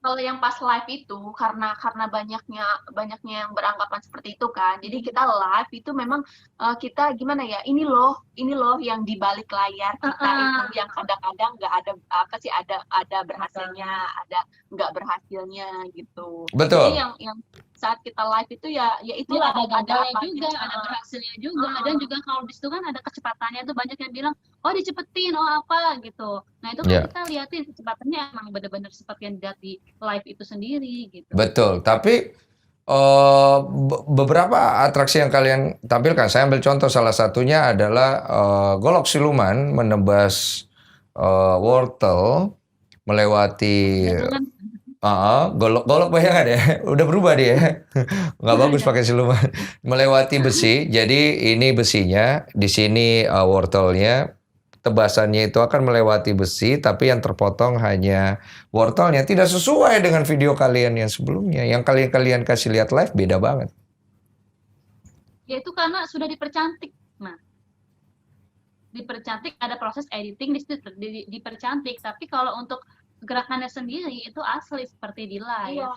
Kalau yang pas live itu karena banyaknya yang beranggapan seperti itu kan. Jadi kita live itu memang kita gimana ya? Ini loh yang di balik layar kita itu yang kadang-kadang nggak ada ada berhasilnya, ada nggak berhasilnya gitu. Betul. Jadi yang saat kita live itu ya itu ada gagalnya juga, ada berhasilnya juga, dan juga kalau di situ kan ada kecepatannya tuh banyak yang bilang, oh dicepetin, oh apa gitu. Nah itu kan kita liatin kecepatannya emang benar-benar seperti yang dilihat di live itu sendiri gitu. Betul, tapi beberapa atraksi yang kalian tampilkan, saya ambil contoh salah satunya adalah golok siluman menebas wortel melewati golok bayangan ya, udah berubah dia, nggak bagus pakai siluman. Melewati besi, jadi ini besinya, di sini wortelnya, tebasannya itu akan melewati besi, tapi yang terpotong hanya wortelnya, tidak sesuai dengan video kalian yang sebelumnya. Yang kalian kasih lihat live beda banget. Ya itu karena sudah dipercantik, nah. Dipercantik, ada proses editing di situ dipercantik, tapi kalau untuk gerakannya sendiri itu asli seperti di live. Iya.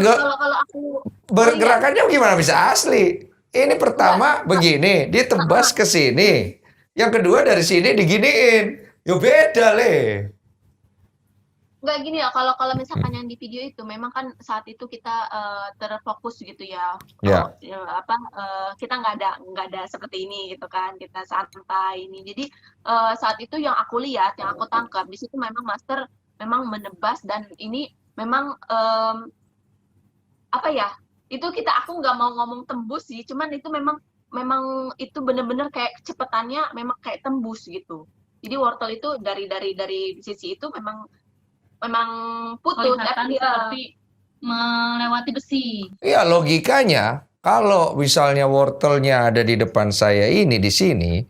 Kalau aku bergerakannya gimana bisa asli? Ini pertama begini, dia tebas ke sini. Yang kedua dari sini diginiin. Yo beda le. Nggak gini ya, kalau misalkan yang di video itu memang kan saat itu kita terfokus gitu ya. Kita nggak ada seperti ini gitu kan, kita santai ini. Jadi saat itu yang aku lihat, yang aku tangkap di situ memang Master memang menebas, dan ini memang itu aku nggak mau ngomong tembus sih, cuman itu memang itu benar-benar kayak kecepatannya memang kayak tembus gitu. Jadi wortel itu dari sisi itu memang putus seperti melewati besi. Iya, logikanya kalau misalnya wortelnya ada di depan saya ini di sini,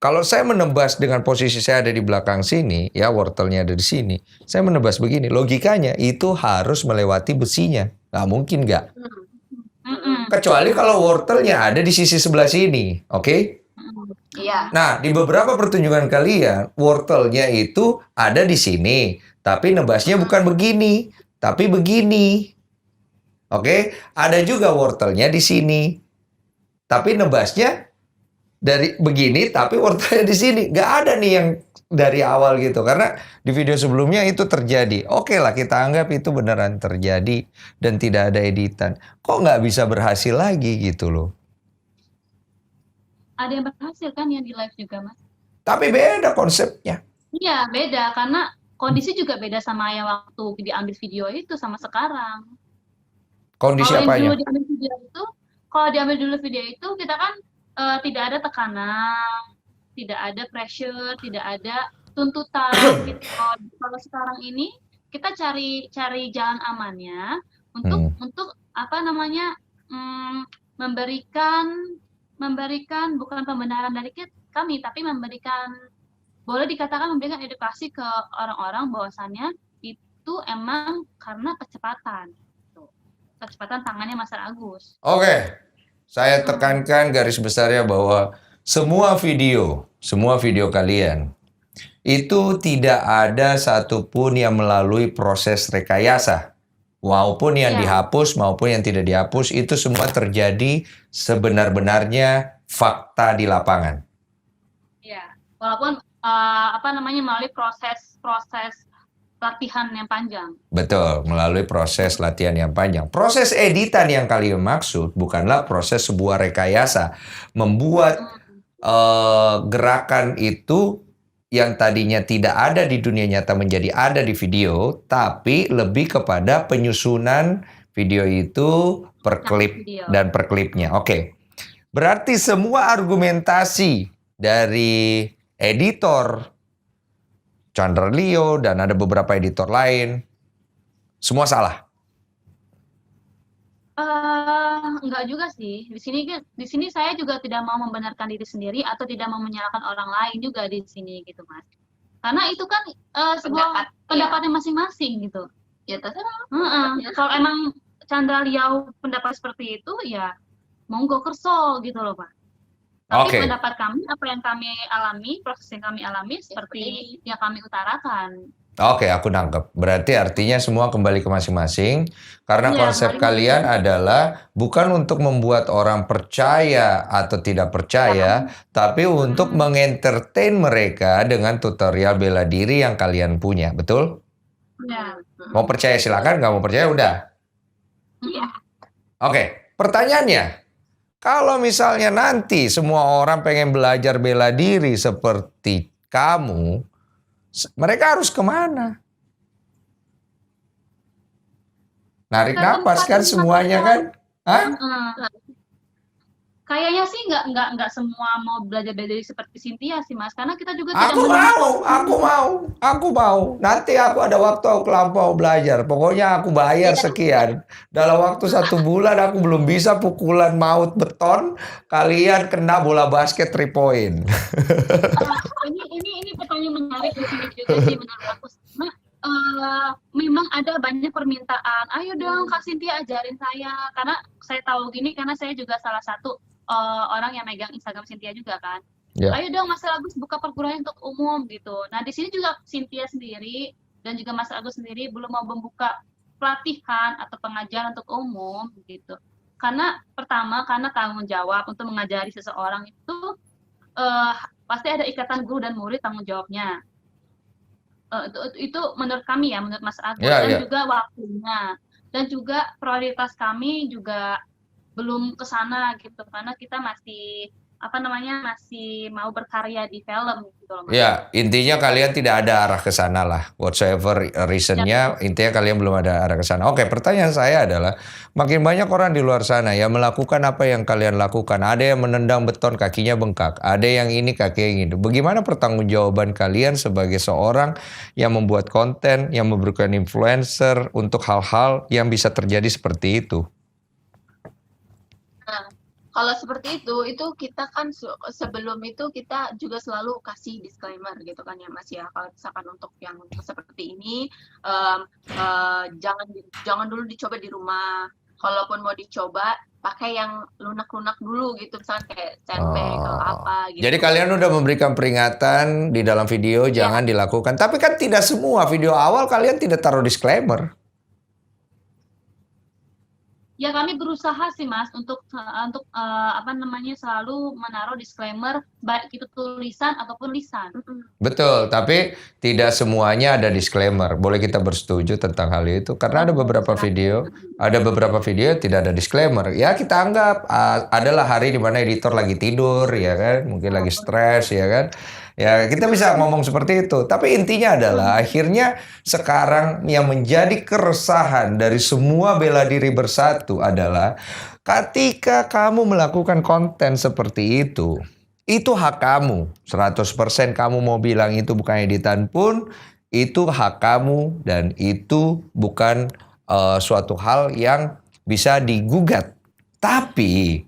kalau saya menebas dengan posisi saya ada di belakang sini, ya wortelnya ada di sini, saya menebas begini, logikanya itu harus melewati besinya. Nggak mungkin nggak? Kecuali kalau wortelnya ada di sisi sebelah sini, oke? Iya. Nah, di beberapa pertunjukan kalian, wortelnya itu ada di sini, tapi nebasnya bukan begini, tapi begini. Oke? Ada juga wortelnya di sini, tapi nebasnya dari begini, tapi wortelnya di sini. Nggak ada nih yang dari awal gitu. Karena di video sebelumnya itu terjadi. Oke lah, kita anggap itu beneran terjadi dan tidak ada editan. Kok nggak bisa berhasil lagi gitu loh? Ada yang berhasil kan yang di live juga, Mas? Tapi beda konsepnya. Iya, beda. Karena kondisi juga beda sama yang waktu diambil video itu sama sekarang. Kondisi apanya? Kalau diambil dulu video itu, kita kan tidak ada tekanan, tidak ada pressure, tidak ada tuntutan. Gitu. Kalau sekarang ini kita cari jalan amannya untuk memberikan bukan pembenaran dari kami, tapi boleh dikatakan memberikan edukasi ke orang-orang bahwasannya itu emang karena kecepatan tangannya Mas Agus. Oke. Saya tekankan garis besarnya bahwa semua video kalian itu tidak ada satupun yang melalui proses rekayasa. Maupun yang dihapus maupun yang tidak dihapus, itu semua terjadi sebenar-benarnya fakta di lapangan. Ya, walaupun melalui proses latihan yang panjang. Betul, melalui proses latihan yang panjang. Proses editan yang kalian maksud bukanlah proses sebuah rekayasa. Membuat gerakan itu yang tadinya tidak ada di dunia nyata menjadi ada di video, tapi lebih kepada penyusunan video itu per klip dan per klipnya. Oke. Berarti semua argumentasi dari editor Chandra Leo dan ada beberapa editor lain semua salah. Enggak juga sih. Di sini saya juga tidak mau membenarkan diri sendiri atau tidak mau menyalahkan orang lain juga di sini gitu, Mas. Karena itu kan sebuah pendapatnya masing-masing gitu. Ya terserah. Kalau emang Chandra Liau pendapat seperti itu, ya monggo kerso gitu loh, Pak. Tapi pendapat kami, apa yang kami alami, proses yang kami alami seperti yang kami utarakan. Oke, aku nangkep. Berarti artinya semua kembali ke masing-masing. Karena konsep kalian adalah bukan untuk membuat orang percaya atau tidak percaya, tapi untuk mengentertain mereka dengan tutorial bela diri yang kalian punya. Betul? Ya. Mau percaya silakan, nggak mau percaya udah. Iya. Oke, pertanyaannya. Kalau misalnya nanti semua orang pengen belajar bela diri seperti kamu, mereka harus kemana? Narik napas kan semuanya kan? Hah? Kayaknya sih nggak semua mau belajar bela diri seperti Cynthia sih, Mas. Karena kita juga Aku mau. Nanti aku ada waktu aku kelampau belajar. Pokoknya aku bayar sekian. Dalam waktu 1 bulan aku belum bisa pukulan maut beton. Kalian kena bola basket 3 point. Ini pertanyaan menarik di sini juga sih menurut aku. Memang ada banyak permintaan. Ayo dong Kak Cynthia ajarin saya. Karena saya tahu gini karena saya juga salah satu orang yang megang Instagram Cynthia juga kan. Yeah. Ayo dong Mas Agus buka perguruan untuk umum gitu. Nah di sini juga Cynthia sendiri dan juga Mas Agus sendiri belum mau membuka pelatihan atau pengajaran untuk umum gitu. Karena pertama karena tanggung jawab untuk mengajari seseorang itu pasti ada ikatan guru dan murid tanggung jawabnya. Itu menurut kami ya, menurut Mas Agus dan juga waktunya dan juga prioritas kami juga belum ke sana gitu karena kita masih masih mau berkarya di film gitu loh, Mas. Ya, intinya kalian tidak ada arah ke sana lah. Whatsoever reasonnya, intinya kalian belum ada arah ke sana. Oke, pertanyaan saya adalah makin banyak orang di luar sana yang melakukan apa yang kalian lakukan. Ada yang menendang beton kakinya bengkak, ada yang ini kakinya yang itu. Bagaimana pertanggungjawaban kalian sebagai seorang yang membuat konten, yang memberikan influencer untuk hal-hal yang bisa terjadi seperti itu? Kalau seperti itu kita kan sebelum itu kita juga selalu kasih disclaimer gitu kan ya Mas ya. Kalau misalkan untuk yang seperti ini jangan dulu dicoba di rumah. Kalaupun mau dicoba pakai yang lunak-lunak dulu gitu, misalkan kayak sandbag atau apa gitu. Jadi kalian udah memberikan peringatan di dalam video jangan dilakukan. Tapi kan tidak semua video awal kalian tidak taruh disclaimer. Ya kami berusaha sih Mas untuk selalu menaruh disclaimer baik itu tulisan ataupun lisan. Betul, tapi tidak semuanya ada disclaimer. Boleh kita bersetuju tentang hal itu karena ada beberapa video tidak ada disclaimer. Ya kita anggap adalah hari di mana editor lagi tidur ya kan, mungkin lagi stres ya kan. Ya kita bisa ngomong seperti itu. Tapi intinya adalah akhirnya sekarang yang menjadi keresahan dari semua bela diri bersatu adalah ketika kamu melakukan konten seperti itu hak kamu. 100% kamu mau bilang itu bukan editan pun itu hak kamu dan itu bukan suatu hal yang bisa digugat. Tapi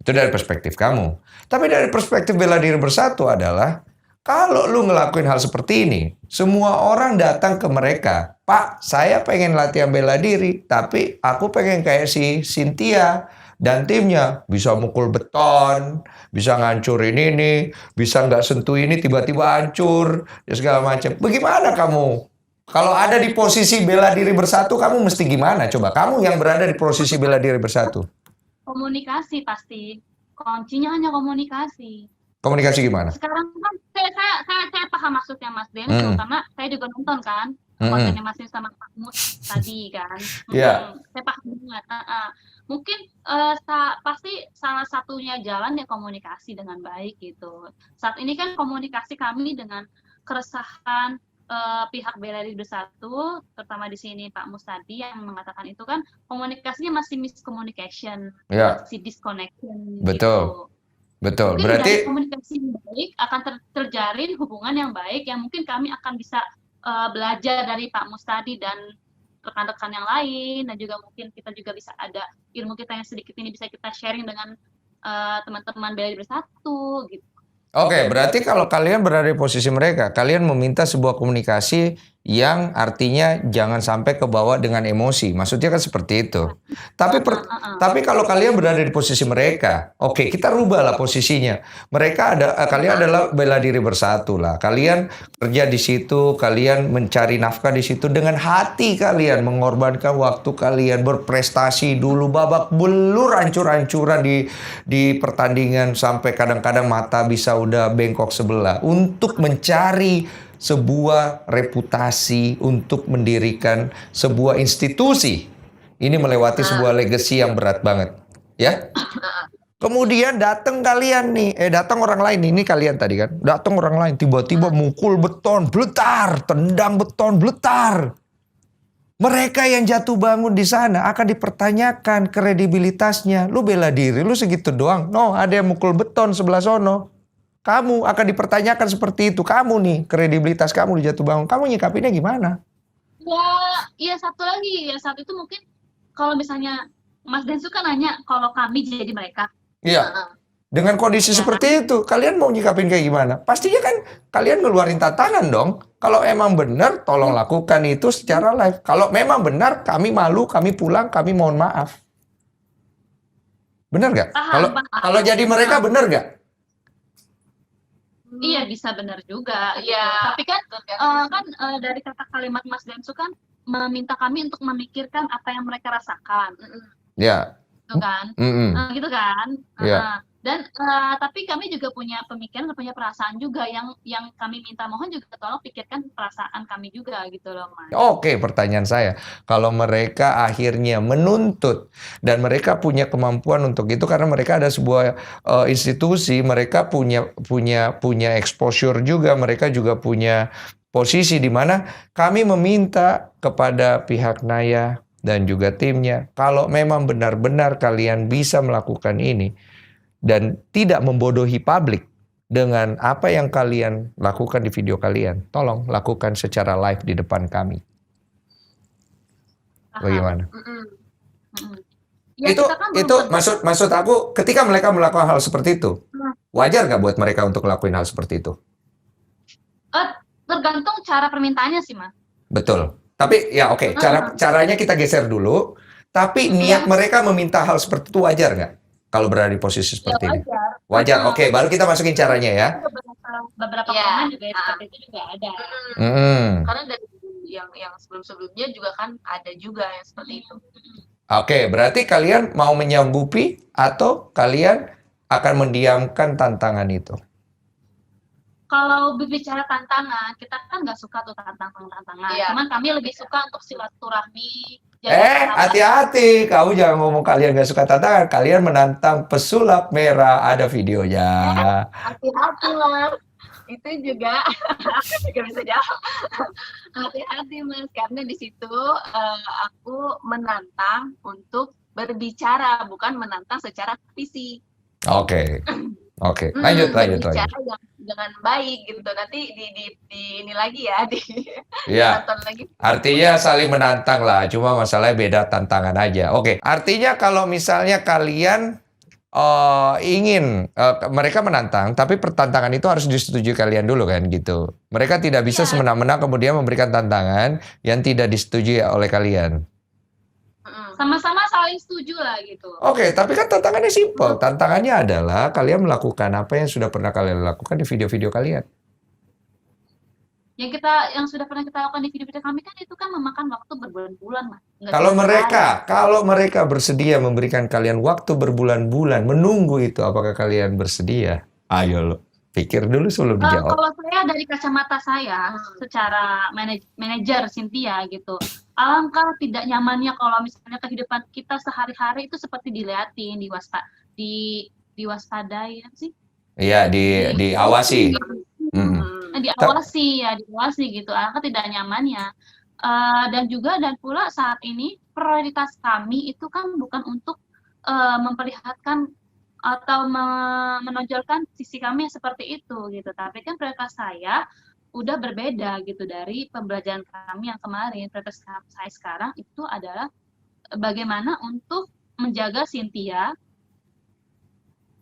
itu dari perspektif kamu. Tapi dari perspektif bela diri bersatu adalah kalau lu ngelakuin hal seperti ini, semua orang datang ke mereka. Pak, saya pengen latihan bela diri, tapi aku pengen kayak si Cynthia dan timnya. Bisa mukul beton, bisa ngancurin ini, bisa nggak sentuh ini tiba-tiba hancur, ya segala macam. Bagaimana kamu? Kalau ada di posisi bela diri bersatu, kamu mesti gimana? Coba, kamu yang berada di posisi bela diri bersatu. Komunikasi pasti. Kuncinya hanya komunikasi. Komunikasi gimana? Sekarang kan saya paham maksudnya Mas Denso, karena saya juga nonton kan kontennya Mas Denso sama Pak Mus tadi kan. Iya. Saya paham banget. Mungkin pasti salah satunya jalan ya komunikasi dengan baik gitu. Saat ini kan komunikasi kami dengan keresahan pihak Bela Diri Bersatu, terutama di sini Pak Mus tadi yang mengatakan itu kan komunikasinya masih miscommunication, Ya. masih disconnection Betul. gitu. Betul. Mungkin Berarti dari komunikasi yang baik akan terjalin hubungan yang baik yang mungkin kami akan bisa belajar dari Pak Mus tadi dan rekan-rekan yang lain, dan juga mungkin kita juga bisa ada ilmu kita yang sedikit ini bisa kita sharing dengan teman-teman Bela Diri Bersatu gitu. Oke, berarti kalau kalian berada di posisi mereka, kalian meminta sebuah komunikasi yang artinya jangan sampai kebawa dengan emosi. Maksudnya kan seperti itu. Tapi kalau kalian berada di posisi mereka, oke, kita rubahlah posisinya. Kalian adalah Bela Diri Bersatu lah. Kalian kerja di situ, kalian mencari nafkah di situ dengan hati kalian, mengorbankan waktu kalian, berprestasi dulu babak belur ancur-ancuran di pertandingan sampai kadang-kadang mata bisa udah bengkok sebelah untuk mencari sebuah reputasi, untuk mendirikan sebuah institusi. Ini melewati sebuah legacy yang berat banget, ya. Kemudian datang kalian nih, datang orang lain, ini kalian tadi kan, datang orang lain tiba-tiba mukul beton, bletar, tendang beton, bletar. Mereka yang jatuh bangun di sana akan dipertanyakan kredibilitasnya. Lu bela diri, lu segitu doang. No, ada yang mukul beton sebelah sono. Kamu akan dipertanyakan seperti itu. Kamu nih, kredibilitas kamu di jatuh bangun. Kamu nyikapinnya gimana? Ya satu lagi, ya saat itu mungkin kalau misalnya Mas Densu kan nanya kalau kami jadi mereka. Iya. Dengan kondisi seperti itu, kalian mau nyikapin kayak gimana? Pastinya kan kalian ngeluarin tantangan dong. Kalau emang benar, tolong lakukan itu secara live. Kalau memang benar, kami malu, kami pulang, kami mohon maaf. Benar nggak? Kalau jadi mereka benar nggak? Iya bisa benar juga. Iya. Tapi kan dari kata kalimat Mas Densu kan meminta kami untuk memikirkan apa yang mereka rasakan. Ya. Gitu kan? Gitu kan? Ya. Dan tapi kami juga punya pemikiran, punya perasaan juga yang kami minta mohon juga tolong pikirkan perasaan kami juga gitu loh Mas. Oke, pertanyaan saya, kalau mereka akhirnya menuntut dan mereka punya kemampuan untuk itu karena mereka ada sebuah institusi, mereka punya exposure juga, mereka juga punya posisi di mana kami meminta kepada pihak Naya dan juga timnya, kalau memang benar-benar kalian bisa melakukan ini dan tidak membodohi publik dengan apa yang kalian lakukan di video kalian, tolong lakukan secara live di depan kami. Bagaimana? Ya, itu maksud aku, ketika mereka melakukan hal seperti itu, wajar nggak buat mereka untuk lakuin hal seperti itu? Tergantung cara permintaannya sih, Mas. Betul. Tapi ya oke, caranya kita geser dulu. Tapi niat mereka meminta hal seperti itu wajar nggak? Kalau berada di posisi seperti ini. Wajar. Oke, baru kita masukin caranya ya. Beberapa komen juga seperti itu juga ada. Karena dari yang sebelum-sebelumnya juga kan ada juga yang seperti itu. Oke, berarti kalian mau menyanggupi atau kalian akan mendiamkan tantangan itu? Kalau berbicara tantangan, kita kan nggak suka tuh tantangan. Iya. Cuman kami lebih suka untuk silaturahmi. Hati-hati, kamu jangan ngomong kalian gak suka tantangan. Kalian menantang pesulap merah, ada videonya. Hati-hati Mas, itu juga aku bisa jawab. Hati-hati Mas, karena di situ aku menantang untuk berbicara, bukan menantang secara fisik. Oke, lanjut. Berbicara yang dengan baik gitu. Nanti di ini lagi ya, nonton lagi. Artinya saling menantang lah, cuma masalahnya beda tantangan aja. Oke, artinya kalau misalnya kalian ingin mereka menantang, tapi pertantangan itu harus disetujui kalian dulu kan gitu. Mereka tidak bisa semena-mena kemudian memberikan tantangan yang tidak disetujui oleh kalian. Sama-sama saling setuju lah gitu. Oke, tapi kan tantangannya simpel. Tantangannya adalah kalian melakukan apa yang sudah pernah kalian lakukan di video-video kalian. Yang sudah pernah kita lakukan di video-video kami kan itu kan memakan waktu berbulan-bulan, Mas. Kalau mereka bersedia memberikan kalian waktu berbulan-bulan menunggu itu, apakah kalian bersedia? Ayo lo. Pikir dulu sebelum dijawab. Kalau saya dari kacamata saya, secara manajer Cynthia gitu, alangkah tidak nyamannya kalau misalnya kehidupan kita sehari-hari itu seperti diliatin, diwaspadai apa sih? Iya, diawasi. Diawasi gitu. Alangkah tidak nyamannya. Dan pula saat ini prioritas kami itu kan bukan untuk memperlihatkan atau menonjolkan sisi kami yang seperti itu gitu. Tapi kan prioritas saya udah berbeda gitu dari pembelajaran kami yang kemarin. Prioritas saya sekarang itu adalah bagaimana untuk menjaga Cynthia.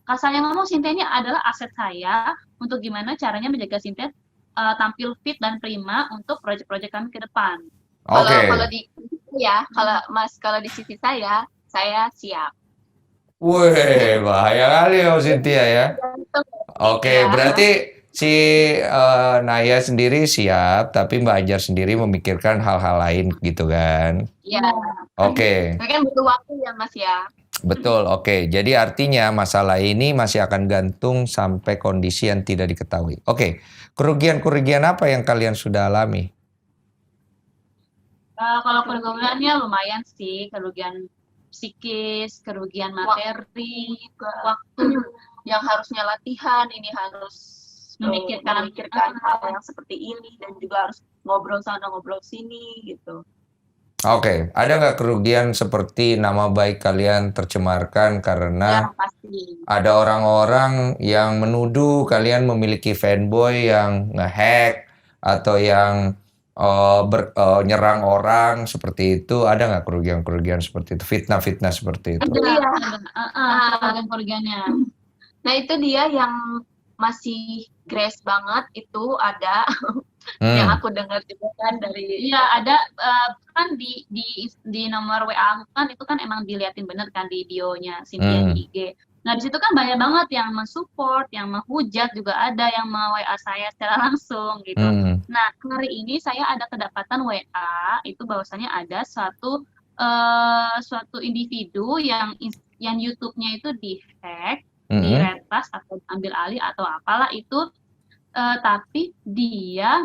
Kalau saya ngomong Cynthia ini adalah aset saya untuk gimana caranya menjaga Cynthia tampil fit dan prima untuk proyek-proyek kami ke depan. Kalau di kalau di sisi saya siap. Wih, bahaya kali ya Cynthia ya. Oke, berarti si Naya sendiri siap, tapi Mbak Anjar sendiri memikirkan hal-hal lain gitu kan? Iya. Oke. Kan butuh waktu ya Mas ya. Betul, oke. Jadi artinya masalah ini masih akan gantung sampai kondisi yang tidak diketahui. Oke, kerugian-kerugian apa yang kalian sudah alami? Kalau kerugiannya lumayan sih, kerugian psikis, kerugian materi, waktu yang harusnya latihan ini harus memikirkan hal yang seperti ini dan juga harus ngobrol sana ngobrol sini gitu. Oke, ada nggak kerugian seperti nama baik kalian tercemarkan karena pasti. Ada orang-orang yang menuduh kalian memiliki fanboy yang ngehack atau yang nyerang orang seperti itu? Ada nggak kerugian-kerugian seperti itu? Fitnah-fitnah seperti itu? Ada kerugiannya. Nah itu dia yang masih grace banget itu ada yang aku dengar juga kan dari ada kan di nomor WA aku kan itu kan emang diliatin bener kan di bio-nya Cynthia di IG. Nah di situ kan banyak banget yang mensupport, yang menghujat juga ada yang WA saya secara langsung gitu. Nah hari ini saya ada kedapatan WA itu bahwasannya ada suatu individu yang YouTube-nya itu dihack, diretas atau ambil alih atau apalah itu. Tapi dia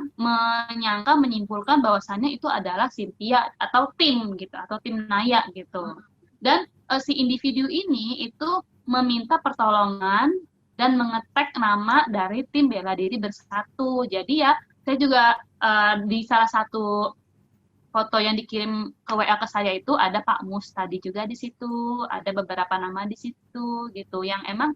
menyimpulkan bahwasannya itu adalah Cynthia atau tim gitu atau tim Naya gitu. Dan si individu ini itu meminta pertolongan dan mengetek nama dari tim Bela Diri Bersatu. Jadi ya saya juga di salah satu foto yang dikirim ke WA ke saya itu ada Pak Mus tadi juga di situ, ada beberapa nama di situ gitu yang emang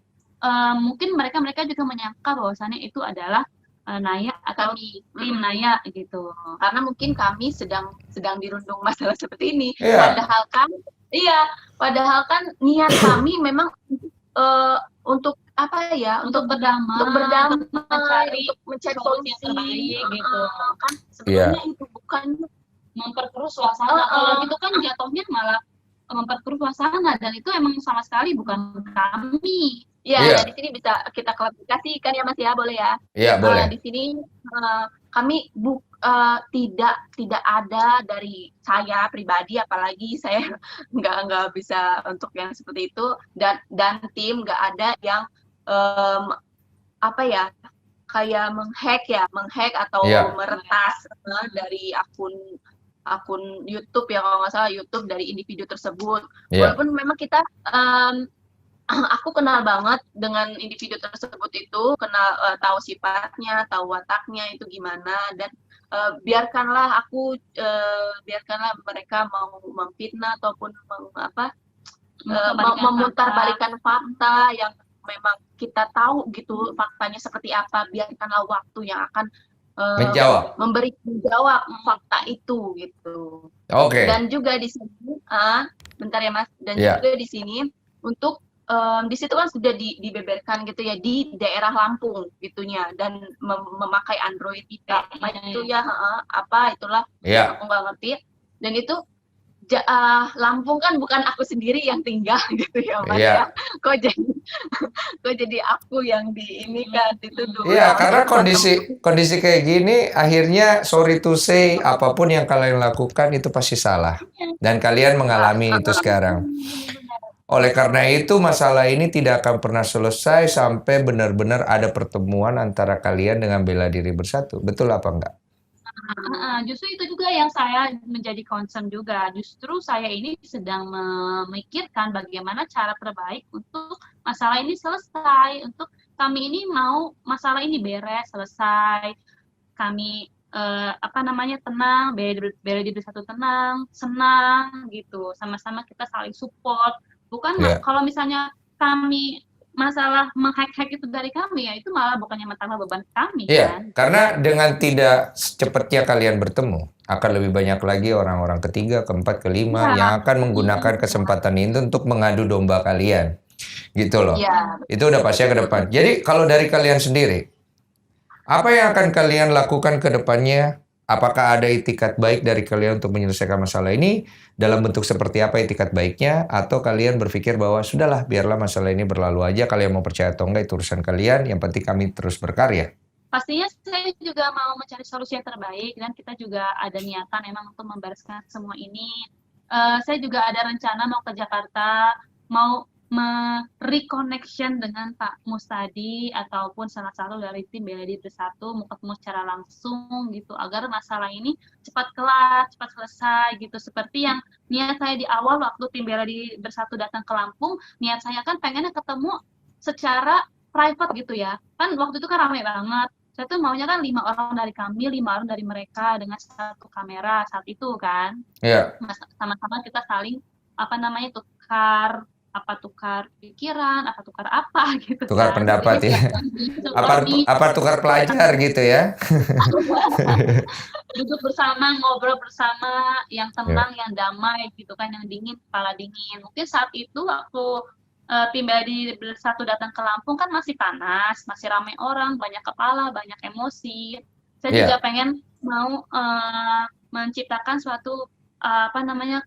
mungkin mereka juga menyangka bahwasannya itu adalah Naya atau tim Naya gitu. Karena mungkin kami sedang dirundung masalah seperti ini. Yeah. Padahal kan niat kami memang untuk apa ya? Untuk berdamai, untuk mencari solusi yang terbaik gitu. Kan sebenarnya itu bukan memperkeruh suasana. Kalau gitu kan jatuhnya malah memperkeruh suasana dan itu emang sama sekali bukan kami. Ya, di sini bisa kita klarifikasi kan ya Mas ya, boleh ya? Iya, boleh. Di sini kami tidak ada dari saya pribadi, apalagi saya nggak bisa untuk yang seperti itu dan tim nggak ada yang kayak menghack atau meretas dari akun YouTube ya kalau nggak salah YouTube dari individu tersebut. Walaupun memang kita aku kenal banget dengan individu tersebut itu, tahu sifatnya, tahu wataknya itu gimana dan biarkanlah mereka mau memfitnah ataupun memutarbalikkan fakta yang memang kita tahu gitu faktanya seperti apa, biarkanlah waktu yang akan menjawab fakta itu gitu. Oke. Dan juga di sini bentar ya Mas, dan juga di sini untuk di situ kan sudah dibeberkan gitu ya di daerah Lampung gitunya dan memakai Android itu ya itulah aku nggak ngerti dan itu Lampung kan bukan aku sendiri yang tinggal gitu ya Mas ya kok jadi aku yang di ini kan itu dulu karena kondisi kayak gini akhirnya sorry to say apapun yang kalian lakukan itu pasti salah dan kalian mengalami itu sekarang. Oleh karena itu masalah ini tidak akan pernah selesai sampai benar-benar ada pertemuan antara kalian dengan bela diri bersatu. Betul apa enggak? Justru itu juga yang saya menjadi concern juga. Justru saya ini sedang memikirkan bagaimana cara terbaik untuk masalah ini selesai. Untuk kami ini mau masalah ini beres, selesai. Kami tenang, bela diri bersatu tenang, senang gitu. Sama-sama kita saling support. Bukan Ya. kalau misalnya kami masalah menghack-hack itu dari kami, ya itu malah bukannya mentambah beban kami Iya, kan. karena dengan tidak secepatnya kalian bertemu, akan lebih banyak lagi orang-orang ketiga, keempat, kelima Iya. yang akan menggunakan kesempatan itu untuk mengadu domba kalian. Gitu loh. Iya. Itu udah pasti ke depan. Jadi kalau dari kalian sendiri, apa yang akan kalian lakukan ke depannya? Apakah ada itikat baik dari kalian untuk menyelesaikan masalah ini? Dalam bentuk seperti apa itikat baiknya? Atau kalian berpikir bahwa sudahlah, biarlah masalah ini berlalu aja. Kalian mau percaya atau enggak itu urusan kalian. Yang penting kami terus berkarya. Pastinya saya juga mau mencari solusi yang terbaik dan kita juga ada niatan memang untuk membereskan semua ini. Saya juga ada rencana mau ke Jakarta, mau reconnection dengan Pak Mustadi ataupun salah satu dari tim Bela Diri Bersatu, mau ketemu secara langsung gitu agar masalah ini cepat kelar, cepat selesai gitu. Seperti yang niat saya di awal waktu tim Bela Diri Bersatu datang ke Lampung, niat saya kan pengennya ketemu secara private gitu ya. Kan waktu itu kan ramai banget. Saya tuh maunya kan 5 orang dari kami, 5 orang dari mereka dengan satu kamera saat itu kan. Iya. Sama-sama kita saling tukar pikiran, tukar apa gitu Tukar kan. pendapat Jadi ya. Apa tukar pelajar gitu ya. duduk bersama, ngobrol bersama, yang tenang, yang damai gitu kan, yang dingin, kepala dingin. Mungkin saat itu waktu tim Bela Diri Bersatu datang ke Lampung kan masih panas, masih ramai orang, banyak kepala, banyak emosi. Saya Iya. juga pengen mau menciptakan suatu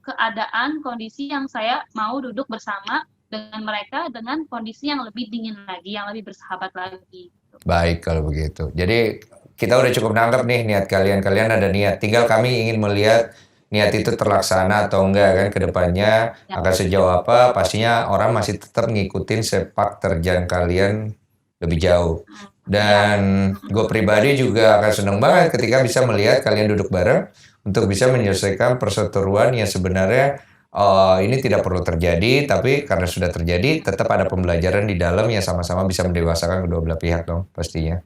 keadaan, kondisi yang saya mau duduk bersama dengan mereka dengan kondisi yang lebih dingin lagi, yang lebih bersahabat lagi. Baik kalau begitu. Jadi kita udah cukup nangkep nih niat kalian. Kalian ada niat. Tinggal kami ingin melihat niat itu terlaksana atau enggak kan ke depannya akan sejauh apa. Pastinya orang masih tetap ngikutin sepak terjang kalian lebih jauh. Dan gue pribadi juga akan seneng banget ketika bisa melihat kalian duduk bareng untuk bisa menyelesaikan perseteruan yang sebenarnya ini tidak perlu terjadi, tapi karena sudah terjadi, tetap ada pembelajaran di dalam yang sama-sama bisa mendewasakan kedua belah pihak dong, pastinya.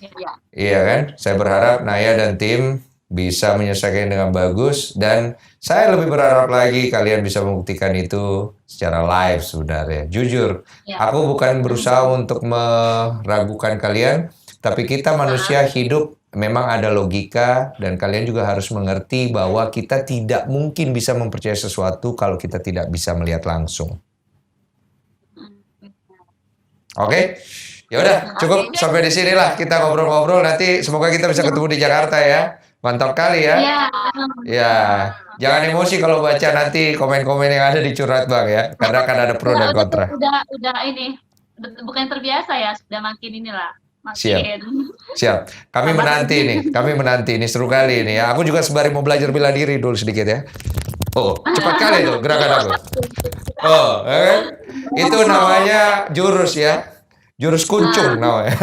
Iya. Iya kan? Saya berharap Naya dan tim bisa menyelesaikan dengan bagus, dan saya lebih berharap lagi kalian bisa membuktikan itu secara live sebenarnya. Jujur, aku bukan berusaha untuk meragukan kalian, tapi kita manusia hidup memang ada logika, dan kalian juga harus mengerti bahwa kita tidak mungkin bisa mempercayai sesuatu kalau kita tidak bisa melihat langsung. Oke? Ya udah, cukup sampai di sinilah kita ngobrol-ngobrol. Nanti semoga kita bisa ketemu di Jakarta ya. Mantap kali ya. Iya. Ya, jangan emosi kalau baca nanti komen-komen yang ada di Curhat Bang ya. Karena akan ada pro dan kontra. Udah ini bukan terbiasa ya, sudah makin inilah. Siap. Kami menanti ini seru kali ini ya. Aku juga sembari mau belajar bela diri dulu sedikit ya. Oh, cepat kali tuh gerakan aku. Oh, itu namanya jurus ya. Jurus kuncung namanya.